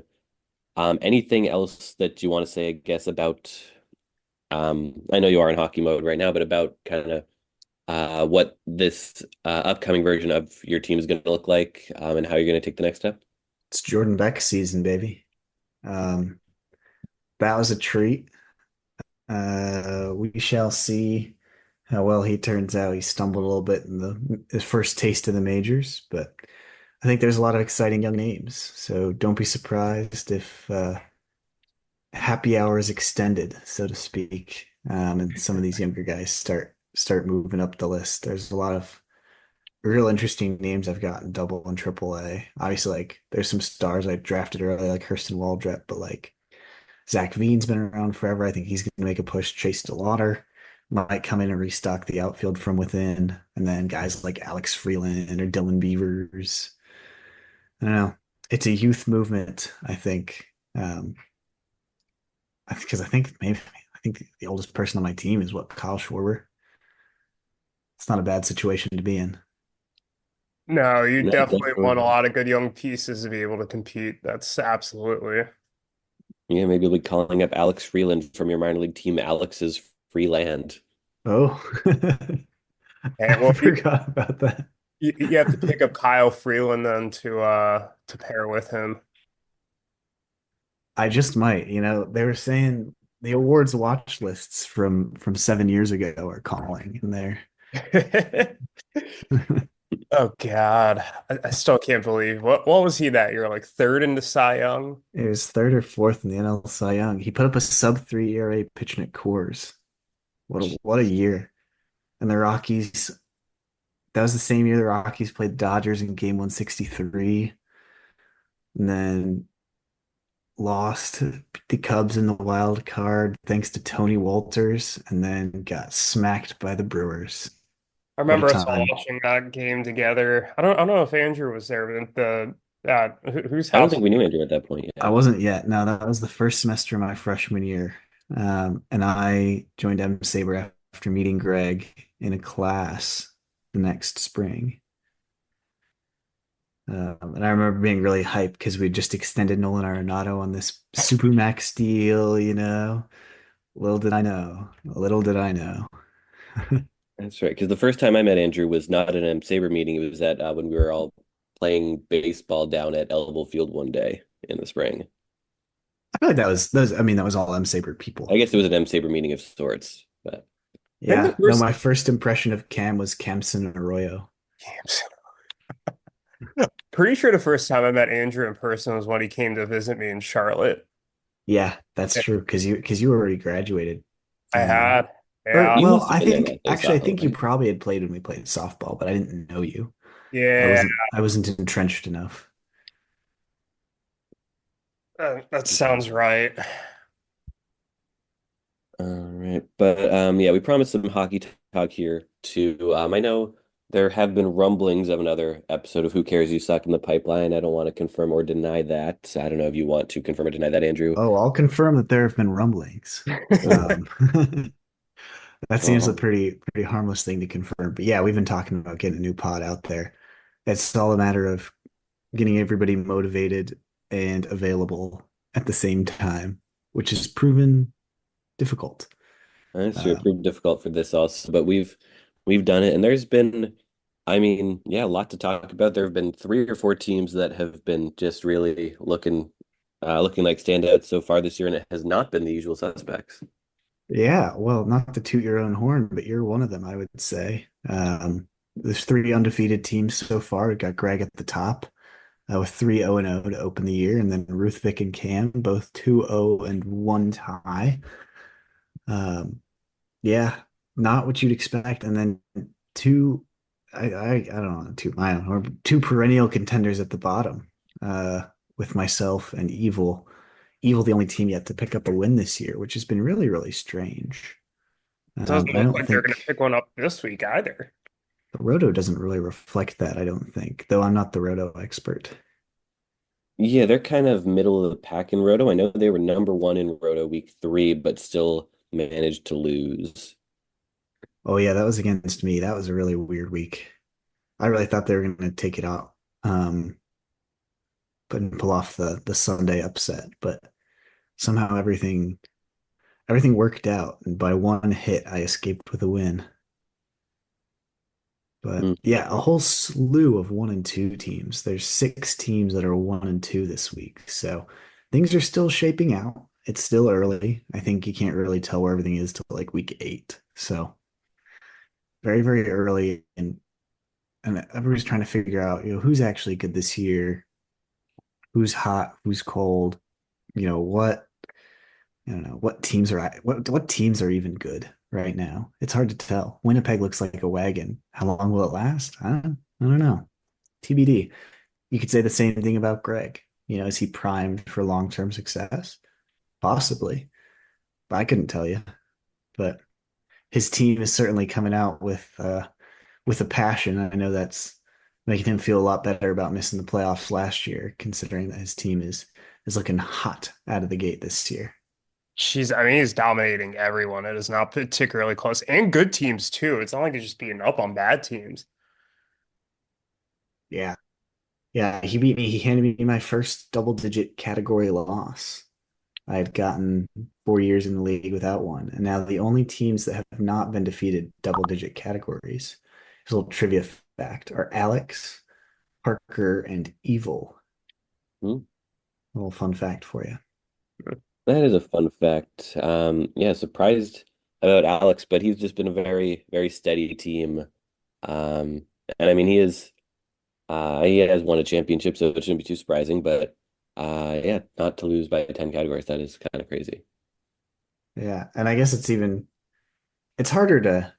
Anything else that you want to say, I guess, about I know you are in hockey mode right now, but about kind of what this upcoming version of your team is going to look like, and how you're going to take the next step? It's Jordan Beck season, baby. Um, that was a treat. We shall see how well he turns out. He stumbled a little bit in his first taste of the majors, but I think there's a lot of exciting young names. So don't be surprised if happy hour is extended, so to speak, and some of these younger guys start moving up the list. There's a lot of real interesting names I've got in double and triple A. Obviously, like there's some stars I drafted early, like Hurston Waldrep, but like Zach Veen's been around forever. I think he's going to make a push. Chase DeLauder might come in and restock the outfield from within, and then guys like Alex Freeland or Dylan Beavers. I don't know. It's a youth movement, I think. Because I think the oldest person on my team is what, Kyle Schwarber. It's not a bad situation to be in. No, you No, definitely want a definitely. lot of good young pieces to be able to compete. That's absolutely. Yeah, maybe you'll be calling up Alex Freeland from your minor league team, Alex's Freeland. Oh, And I well, forgot about that. you have to pick up Kyle Freeland then to pair with him. I just might, they were saying the awards watch lists from 7 years ago are calling in there. Oh God, I still can't believe what was he that year? Like third in the Cy Young. It was third or fourth in the NL Cy Young. He put up a sub-3 ERA pitching at Coors. What a year. And the Rockies, that was the same year the Rockies played the Dodgers in game 163 and then lost to the Cubs in the wild card thanks to Tony Walters and then got smacked by the Brewers. I What a remember us all time. watching that game together. I don't know if Andrew was there, but whose I don't house? think we knew Andrew at that point I yet. wasn't yet. No, that was the first semester of my freshman year. And I joined M-SABR after meeting Greg in a class the next spring. And I remember being really hyped because we just extended Nolan Arenado on this super max deal. Little did I know. Little did I know. That's right. Because the first time I met Andrew was not at an M-SABR meeting. It was at when we were all playing baseball down at Elbow Field one day in the spring. I feel like that was all M-SABR I people. guess it was an M-SABR meeting of sorts, but I think Yeah. the No, first my first impression of Cam was Camson Arroyo. games. Pretty sure the first time I met Andrew in person was when he came to visit me in Charlotte. Yeah, that's true. Because you already graduated. I Um, had, Or yeah, you well, must have I been there think that day, actually I Sahil, think you right? probably had played when we played softball, but I didn't know you. I yeah, wasn't I wasn't entrenched enough. that sounds right. All right. But yeah, we promised some hockey talk here too. I know there have been rumblings of another episode of Who Cares You Suck in the pipeline. I don't want to confirm or deny that. I don't know if you want to confirm or deny that, Andrew. Oh, I'll confirm that there have been rumblings. Um, that seems a Oh, pretty harmless thing to confirm. But yeah, we've been talking about getting a new pod out there. It's all a matter of getting everybody motivated and available at the same time, which has proven difficult. that's true. It Um, proved difficult for this also, but we've done it, and there's been, I mean, yeah, a lot to talk about. There have been three or four teams that have been just really looking like standouts so far this year, and it has not been the usual suspects. Yeah, well, not to toot your own horn, but you're one of them, I would say. There's three undefeated teams so far. We've got Greg at the top with 3-0-0 to open the year, and then Ruth, Vic, and Cam both 2-0 and one tie. Um, yeah, not what you'd expect. And then two, I don't know, two perennial contenders at the bottom, with myself and Evil. Evil, the only team yet to pick up a win this year, which has been really, really strange. Doesn't I look don't like they're going to think pick one up this week either. the Roto doesn't really reflect that, I don't think, though I'm not the Roto expert. Yeah, they're kind of middle of the pack in Roto. I know they were number one in Roto week three, but still managed to lose. Oh yeah, that was against me. That was a really weird week. I really thought they were going to take it out, but pull off the Sunday upset. But somehow everything worked out, and by one hit, I escaped with a win. But Hmm. yeah, a whole slew of 1 and 2 teams. There's 6 teams that are 1 and 2 this week. So things are still shaping out. It's still early. I think you can't really tell where everything is till like week 8. So very, very early, and everybody's trying to figure out, who's actually good this year, who's hot, who's cold, what I don't know what teams are even good right now. It's hard to tell. Winnipeg looks like a wagon. How long will it last? I don't know. TBD. You could say the same thing about Greg. Is he primed for long-term success? Possibly. But I couldn't tell you. But his team is certainly coming out with a passion. I know that's making him feel a lot better about missing the playoffs last year, considering that his team is looking hot out of the gate this year. I mean, he's dominating everyone. It is not particularly close, and good teams too. It's not like he's just beating up on bad teams. Yeah. Yeah, he beat me. He handed me my first double-digit category loss. I had gotten 4 years in the league without one. And now the only teams that have not been defeated double-digit categories, here's a little trivia fact, are Alex, Parker, and Evil. Hmm. A little fun fact for you. That is a fun fact. Yeah, surprised about Alex, but he's just been a very, very steady team. And I mean, he has won a championship, so it shouldn't be too surprising. But yeah, not to lose by 10 categories, that is kind of crazy. Yeah, and I guess it's harder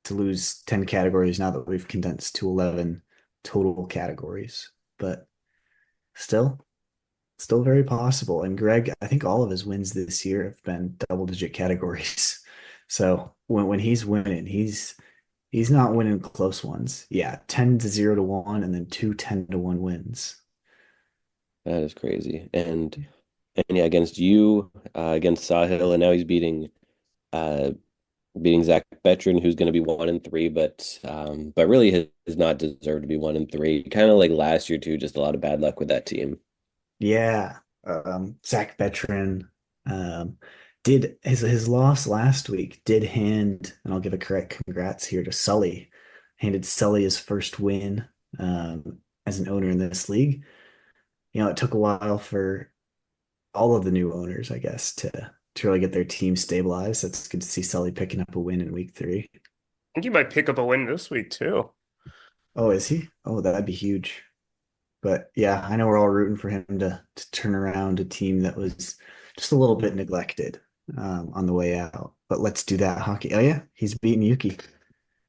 to lose 10 categories now that we've condensed to 11 total categories, but still still very possible. And Greg, I think all of his wins this year have been double digit categories. So when he's winning, he's not winning close ones. Yeah, 10-0 to 1 and then 2 10-1 wins. That is crazy. And yeah, against you, against Sahil, and now he's uh beating Zach Betron, who's going to be 1-3, but really has not deserved to be 1-3. Kind of like last year too, just a lot of bad luck with that team. Yeah. Zach Betron did his loss last week did hand, and I'll give a correct congrats here to Sully. Handed Sully his first win as an owner in this league. It took a while for all of the new owners, I guess, to really get their team stabilized. It's good to see Sully picking up a win in week 3. I think he might pick up a win this week too. Oh, is he? Oh, that'd be huge. But yeah, I know we're all rooting for him to turn around a team that was just a little bit neglected on the way out. But let's do that hockey. Oh yeah, he's beating Yuki,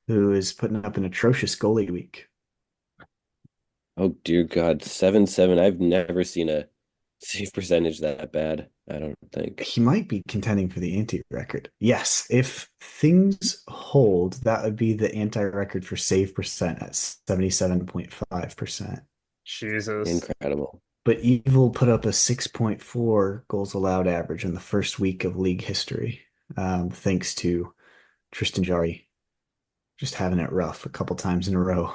who is putting up an atrocious goalie week. Oh dear God, 7-7. I've never seen a save percentage that bad, I don't think. He might be contending for the anti-record. Yes, if things hold, that would be the anti-record for save percent at 77.5%. Jesus. Incredible. But Evil put up a 6.4 goals allowed average in the first week of league history, thanks to Tristan Jarry just having it rough a couple times in a row,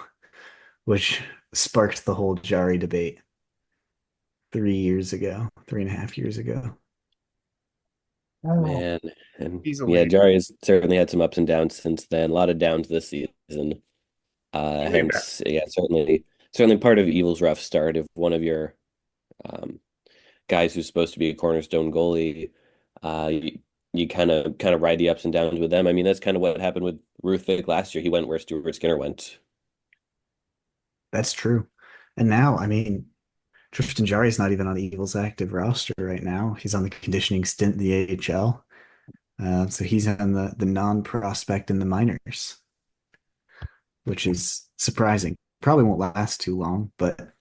which sparked the whole Jarry debate 3 years ago, 3.5 years ago. Man. And yeah, Easily. Jari has certainly had some ups and downs since then. A lot of downs this season. Way back. Hence, yeah, certainly part of Evil's rough start. If one of your um, guys who's supposed to be a cornerstone goalie, you kind of ride the ups and downs with them. I mean, that's kind of what happened with Ruth Vick last year. He went where Stuart Skinner went. That's true. And now, I mean, Tristan Jarry's not even on Evil's active roster right now. He's on the conditioning stint in the AHL. So he's on the non-prospect in the minors, which is surprising. Probably won't last too long, but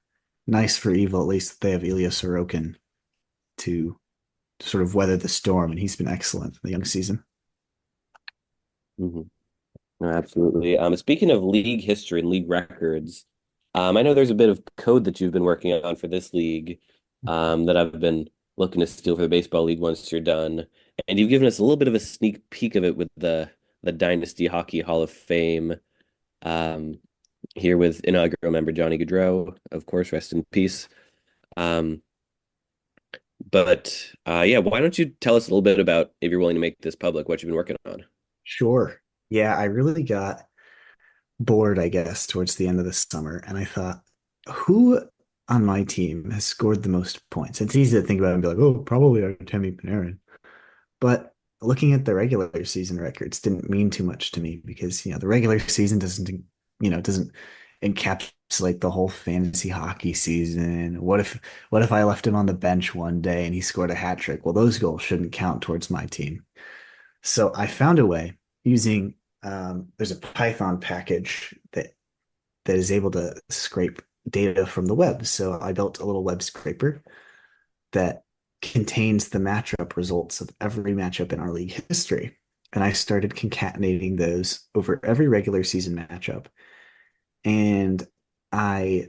nice for Evil. At least they have Ilya Sorokin to sort of weather the storm, and he's been excellent in the young season. Hmm. Absolutely. Speaking of league history and league records, I know there's a bit of code that you've been working on for this league, that I've been looking to steal for the baseball league once you're done, and you've given us a little bit of a sneak peek of it with the Dynasty Hockey Hall of Fame, um, here with inaugural member Johnny Gaudreau, of course, rest in peace. Um, but yeah, why don't you tell us a little bit about, if you're willing to make this public, what you've been working on? Sure. Yeah, I really got bored, I guess, towards the end of the summer, and I thought, who on my team has scored the most points? It's easy to think about and be like, oh, probably Artemi Panarin. But looking at the regular season records didn't mean too much to me because, the regular season doesn't encapsulate the whole fantasy hockey season. What if I left him on the bench one day and he scored a hat trick? Well, those goals shouldn't count towards my team. So I found a way using there's a Python package that is able to scrape data from the web. So I built a little web scraper that contains the matchup results of every matchup in our league history. and I started concatenating those over every regular season matchup. And I,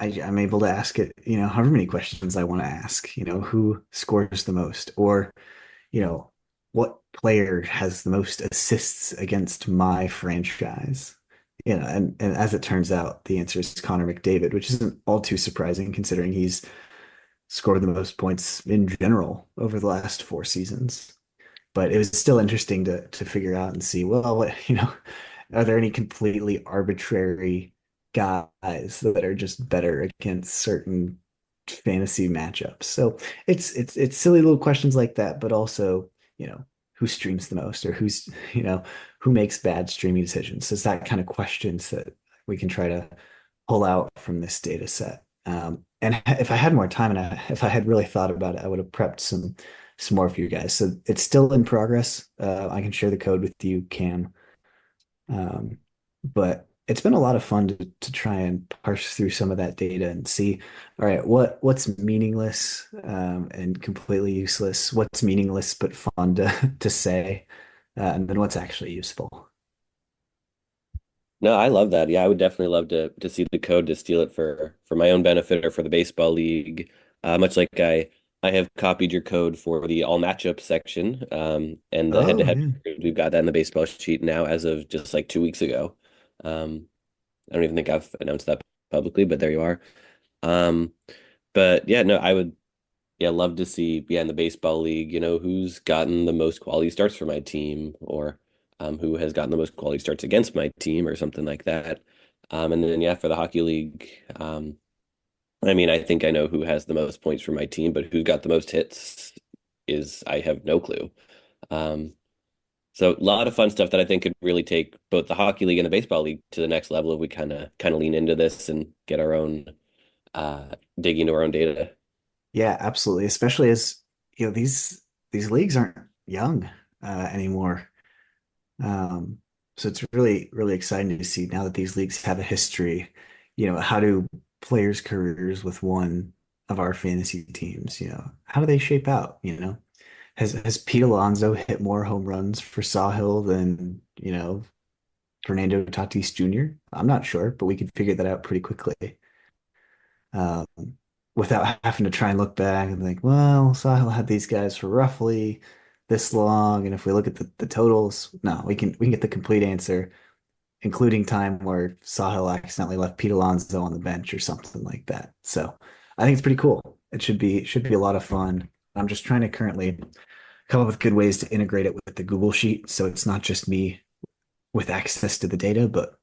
I'm able to ask it, however many questions I want to ask, who scores the most, or, you know, what player has the most assists against my franchise? And as it turns out, the answer is Connor McDavid, which isn't all too surprising considering he's scored the most points in general over the last 4 seasons. But it was still interesting to figure out and see, well, are there any completely arbitrary guys that are just better against certain fantasy matchups? So it's silly little questions like that, but also, who streams the most or who makes bad streaming decisions. So it's that kind of questions that we can try to pull out from this data set. And if I had more time and if I had really thought about it, I would have prepped some more for you guys. So it's still in progress. I can share the code with you, Cam. But it's been a lot of fun to try and parse through some of that data and see, all right, what's meaningless and completely useless, what's meaningless but fun to say, and then what's actually useful. No, I love that. Yeah, I would definitely love to see the code to steal it for my own benefit or for the baseball league. Much like I have copied your code for the all matchup section, and the Oh, head-to-head yeah. record. We've got that in the baseball sheet now as of just like 2 weeks ago. I don't even think I've announced that publicly, but there you are. Um, but yeah, no, I would yeah love to see in the baseball league, who's gotten the most quality starts for my team, or who has gotten the most quality starts against my team, or something like that. And then yeah, for the hockey league, I mean, I think I know who has the most points for my team, but who got the most hits is I have no clue. Um, so a lot of fun stuff that I think could really take both the hockey league and the baseball league to the next level if we kind of lean into this and get our own dig into our own data. Yeah, absolutely. Especially as these leagues aren't young anymore. Um, so it's really, really exciting to see now that these leagues have a history. How do players' careers with one of our fantasy teams, how do they shape out? Has Pete Alonso hit more home runs for Sahil than, Fernando Tatis Jr.? I'm not sure, but we could figure that out pretty quickly. Um, Without having to try and look back and think, well, Sahil had these guys for roughly this long, and if we look at the totals, no, we can get the complete answer, including time where Sahil accidentally left Pete Alonso on the bench or something like that. So I think it's pretty cool. It should be a lot of fun. I'm just trying to currently come up with good ways to integrate it with the Google Sheet, so it's not just me with access to the data, but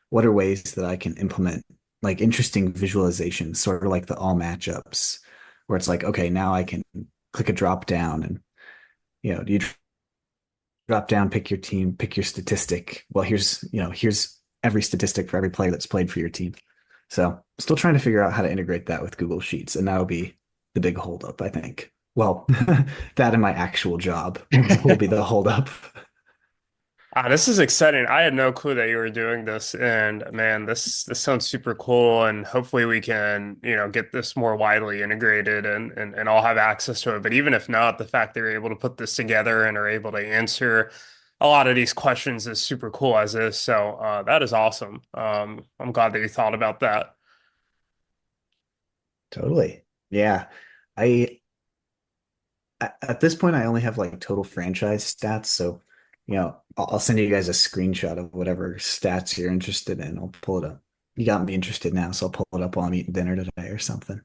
what are ways that I can implement like interesting visualizations, sort of like the all matchups, where it's like, okay, now I can click a drop down and you drop down, pick your team, pick your statistic. Well, here's every statistic for every player that's played for your team. So still trying to figure out how to integrate that with Google Sheets, and that'll be the big holdup, I think. Well, that and my actual job will be the holdup. This is exciting. I had no clue that you were doing this, and man, this sounds super cool. And hopefully, we can, get this more widely integrated and all have access to it. But even if not, the fact that you're able to put this together and are able to answer a lot of these questions is super cool as is. So that is awesome. I'm glad that you thought about that. Totally. Yeah. I at this point I only have like total franchise stats, so I'll send you guys a screenshot of whatever stats you're interested in. I'll pull it up. You got me interested now, so I'll pull it up while I'm eating dinner today or something.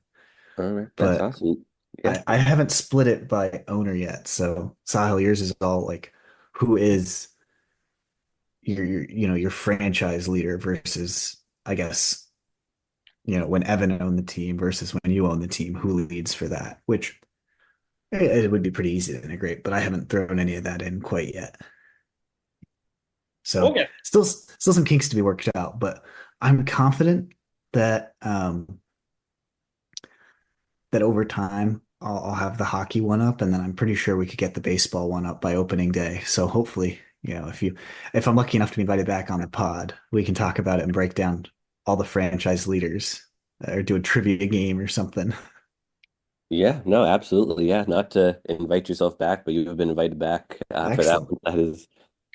All right, that's But awesome. Yeah. I haven't split it by owner yet. So Sahil, yours is all like who is your franchise leader versus, I guess, when Evan owned the team versus when you own the team, who leads for that, which it would be pretty easy to integrate, but I haven't thrown any of that in quite yet. So Okay. still some kinks to be worked out, but I'm confident that that over time I'll have the hockey one up, and then I'm pretty sure we could get the baseball one up by opening day. So hopefully, if I'm lucky enough to be invited back on the pod, we can talk about it and break down all the franchise leaders or do a trivia game or something. Yeah, no, absolutely. Yeah, not to invite yourself back, but you have been invited back for that Excellent. one. That is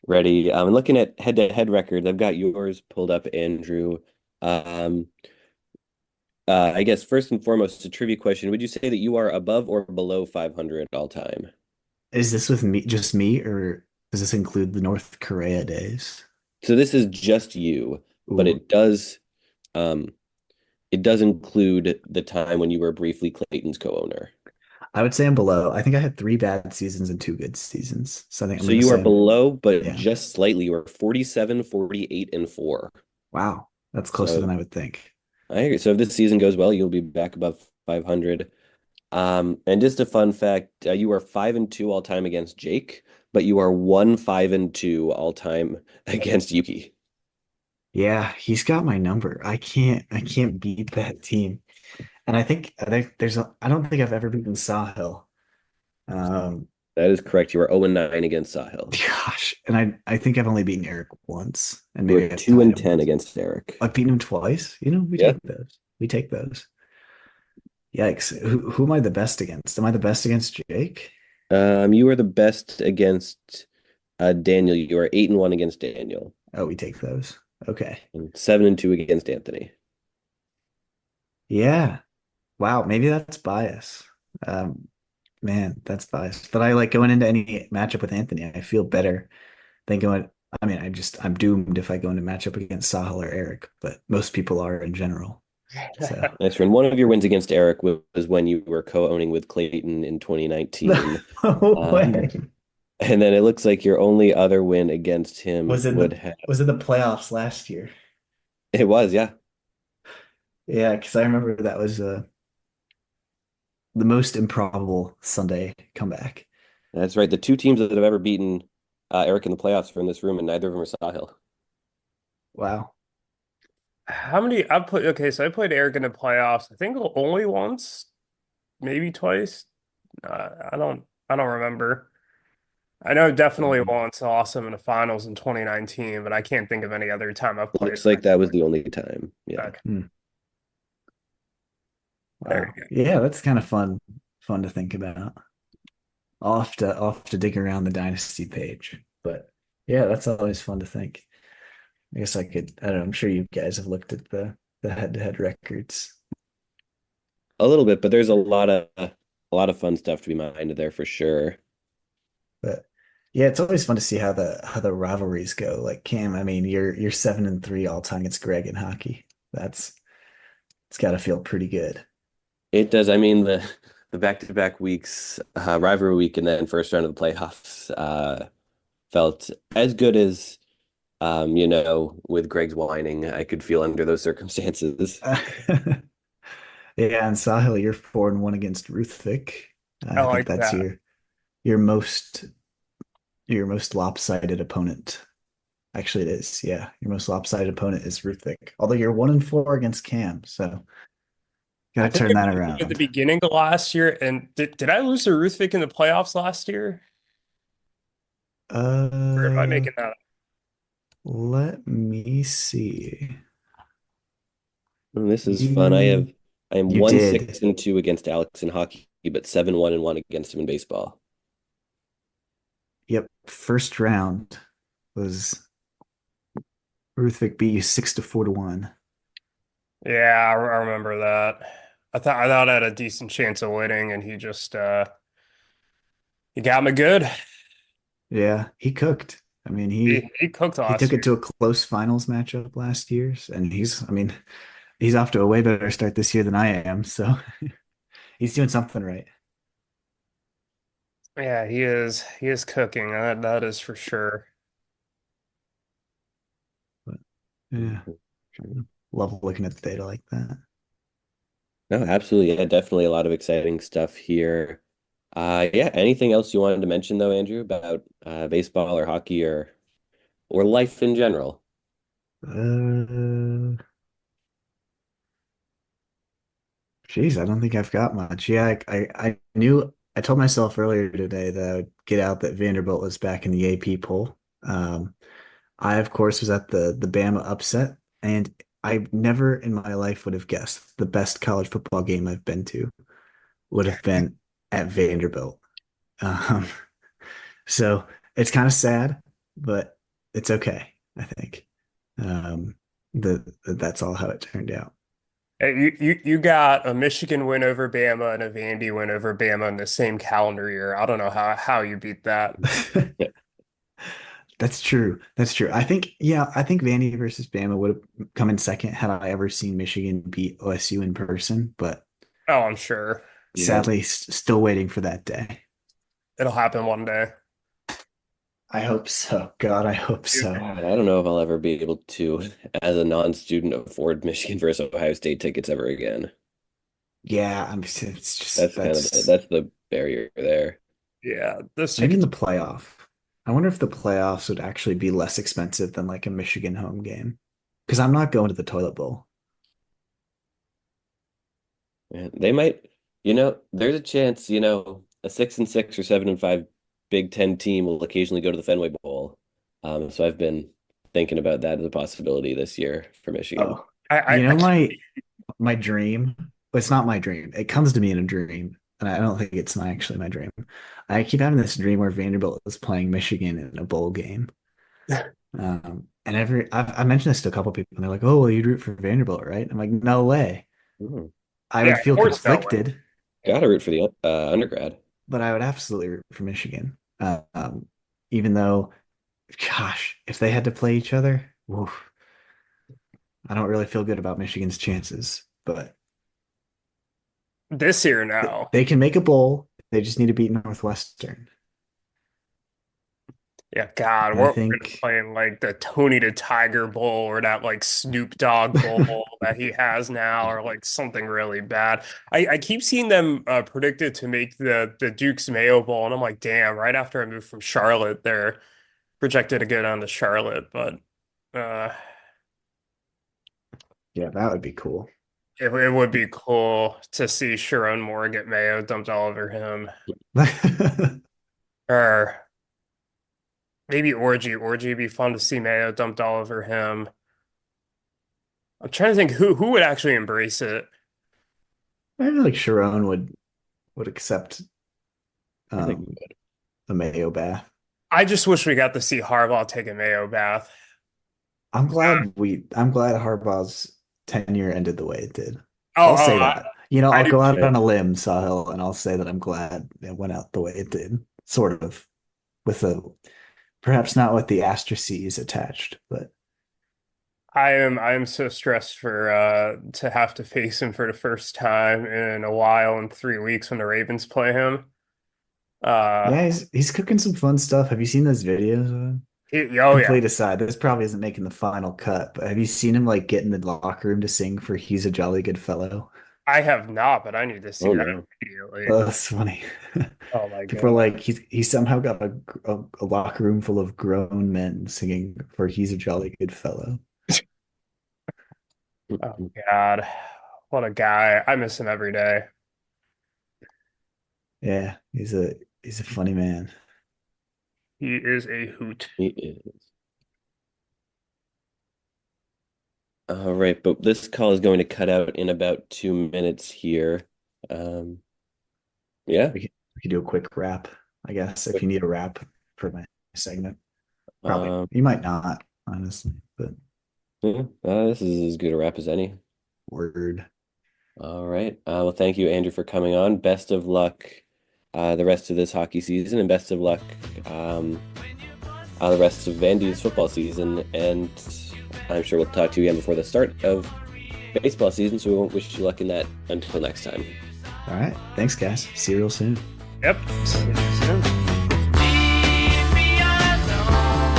ready. And looking at head-to-head records, I've got yours pulled up, Andrew. Um, I guess first and foremost, a trivia question. Would you say that you are above or below 500 all time? Is this with me, just me, or does this include the North Korea days? So this is just you, but Ooh, um, it does include the time when you were briefly Clayton's co-owner. I would say I'm below. I think I had three bad seasons and two good seasons. So I think I'm So going to you are say, below, but yeah. just slightly. You are 47, 48, and 4. Wow. That's closer So than I would think. I agree. So if this season goes well, you'll be back above 500. And just a fun fact, you are 5-2 all time against Jake, but you are 1-5-2 all time against Yuki. Yeah, he's got my number. I can't beat that team. And I think I don't think I've ever beaten Sahil. Um, That is correct. You are 0-9 against Sahil. gosh, and I think I've only beaten Eric once, and You are maybe I've two tied and him ten once. against Eric. I've beaten him twice. We Yeah. take those. We take those. Yikes. Who am I the best against? Am I the best against Jake? You are the best against Daniel. You are 8-1 against Daniel, Oh, we take those. Okay. and 7-2 against Anthony. Yeah. Wow, maybe that's bias. Um, man, that's bias. But I like going into any matchup with Anthony. I feel better than going. I mean, I'm doomed if I go into matchup against Sahil or Eric, but most people are in general. So Nice one. One of your wins against Eric was when you were co-owning with Clayton in 2019. no Um, way. and then it looks like your only other win against him Was in would the have. was in the playoffs last year. It was, yeah. Yeah, because I remember that was the most improbable Sunday comeback. That's right. The two teams that have ever beaten Eric in the playoffs are in this room, and neither of them are Sahil. Wow. How many I put okay, so I played Eric in the playoffs, I think only once, maybe twice. I don't remember. I know definitely Um, once lost him in the finals in 2019, but I can't think of any other time I've played. Looks like that was the only time. Yeah. Okay, Hmm. there Wow. you Yeah, that's kind of fun to think about. I'll have to dig around the dynasty page. But yeah, that's always fun to think. I guess I don't know, I'm sure you guys have looked at the head-to-head records. A little bit, but there's a lot of fun stuff to be mined there for sure. But yeah, it's always fun to see how the rivalries go. Like Cam, I mean, you're 7-3 all time against Greg in hockey. It's got to feel pretty good. It does. I mean, the back-to-back weeks, rivalry week, and then first round of the playoffs, felt as good as with Greg's whining, I could feel under those circumstances. Yeah, and Sahil, you're 4-1 against Ruthvik. go. I I think like that's that. your most lopsided opponent. Actually, it is. Yeah, your most lopsided opponent is Ruthvik. Although you're 1-4 against Cam, so I gotta think turn I that beat you at the around. beginning of last year, and did I lose to Ruthvik in the playoffs last year? Or am I Uh, making that up? let me see. And this is fun. You I am you 1-6 did. and 2 against Alex in hockey, but 7-1 and 1 against him in baseball. Yep. First round was Ruthvik beat you 6-4 to 1. Yeah, I remember that. I thought I had a decent chance of winning, and he got me good. Yeah, he cooked. I mean, He cooked he last took year. it to a close finals matchup last year's, and I mean, he's off to a way better start this year than I am, so he's doing something right. Yeah, he is cooking. That is for sure. But yeah, love looking at the data like that. No, absolutely. Yeah, definitely a lot of exciting stuff here. Yeah, anything else you wanted to mention though, Andrew, about baseball or hockey or life in general? Uh, Geez, I don't think I've got much. Yeah, I knew I told myself earlier today that I would get out that Vanderbilt was back in the AP poll. I of course was at the Bama upset, and I never in my life would have guessed the best college football game I've been to would have been at Vanderbilt. Um, so it's kind of sad, but it's okay, I think. Um, that's all how it turned out. You got a Michigan win over Bama and a Vandy win over Bama in the same calendar year. I don't know how you beat that. Yeah. That's true. That's true. I think Vandy versus Bama would have come in second had I ever seen Michigan beat OSU in person, but Oh, I'm sure Yeah. sadly, still waiting for that day. it'll happen one day. I hope so. God, I hope so. God, I don't know if I'll ever be able to, as a non-student, afford Michigan versus Ohio State tickets ever again. Yeah, it's just That's the barrier there. Yeah, those maybe in tickets. the playoff. I wonder if the playoffs would actually be less expensive than like a Michigan home game. Because I'm not going to the toilet bowl. Yeah, they might, there's a chance, a 6-6 or 7-5 Big Ten team will occasionally go to the Fenway Bowl. So I've been thinking about that as a possibility this year for Michigan. Oh, I, you I, know I my dream. It's not my dream. It comes to me in a dream, and I don't think it's actually my dream. I keep having this dream where Vanderbilt is playing Michigan in a bowl game. And I've mentioned this to a couple people, and they're like, "Oh, well, you'd root for Vanderbilt, right?" I'm like, "No way." Hmm. I Yeah, would feel of course no way. conflicted, Gotta root for the undergrad. but I would absolutely root for Michigan. Even though, gosh, if they had to play each other, woof, I don't really feel good about Michigan's chances. But This year now. they can make a bowl. They just need to beat Northwestern. Yeah, God, And we're I gonna think, play in like the Tony the Tiger Bowl or that like Snoop Dogg Bowl that he has now, or like something really bad. I keep seeing them predicted to make the Duke's Mayo Bowl, and I'm like, damn, right after I moved from Charlotte, they're projected to go down to Charlotte, but uh yeah, that would be cool. it would be cool to see Sharon Moore get Mayo dumped all over him. Or maybe Orgy. Orgy would be fun to see Mayo dumped all over him. I'm trying to think who would actually embrace it. I feel like Sharon would accept I think um a Mayo bath. I just wish we got to see Harbaugh take a Mayo bath. I'm glad Harbaugh's tenure ended the way it did. Oh, I'll say that. I I'll do go out too. on a limb, Sahil, and I'll say that I'm glad it went out the way it did. Sort of with a perhaps not with the asterisks attached, but I am so stressed for to have to face him for the first time in a while in 3 weeks when the Ravens play him. Uh, yeah, he's cooking some fun stuff. Have you seen those videos of him? oh yeah, Complete aside, this probably isn't making the final cut, but have you seen him like get in the locker room to sing for "He's a Jolly Good Fellow"? I have not, but I need to see Oh that no. immediately. Oh, that's funny. Oh my People are God. like he's somehow got a locker room full of grown men singing for "He's a Jolly Good Fellow." Oh God. What a guy. I miss him every day. Yeah, he's a funny man. He is a hoot. He is. All right, but this call is going to cut out in about 2 minutes here. Um, yeah. We could do a quick wrap, I guess, if you need a wrap for my segment. Probably. Um, You might not, honestly, but yeah, this is as good a wrap as any. word. All right. Well, thank you, Andrew, for coming on. Best of luck the rest of this hockey season, and best of luck the rest of Vandy's football season. And I'm sure we'll talk to you again before the start of baseball season, so we won't wish you luck in that until next time. All right. Thanks, guys. See you real soon. Yep. See you soon. Leave me alone,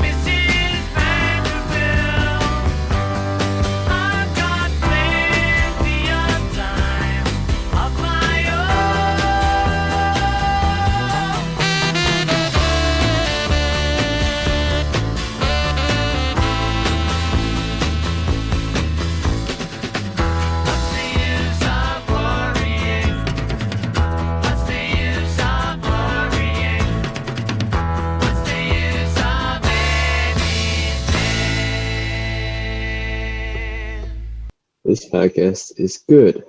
Mrs. Vanderbilt. I've got plenty of time of my own. What's the use of worrying? What's the use of worrying? What's the use of anything? This podcast is good.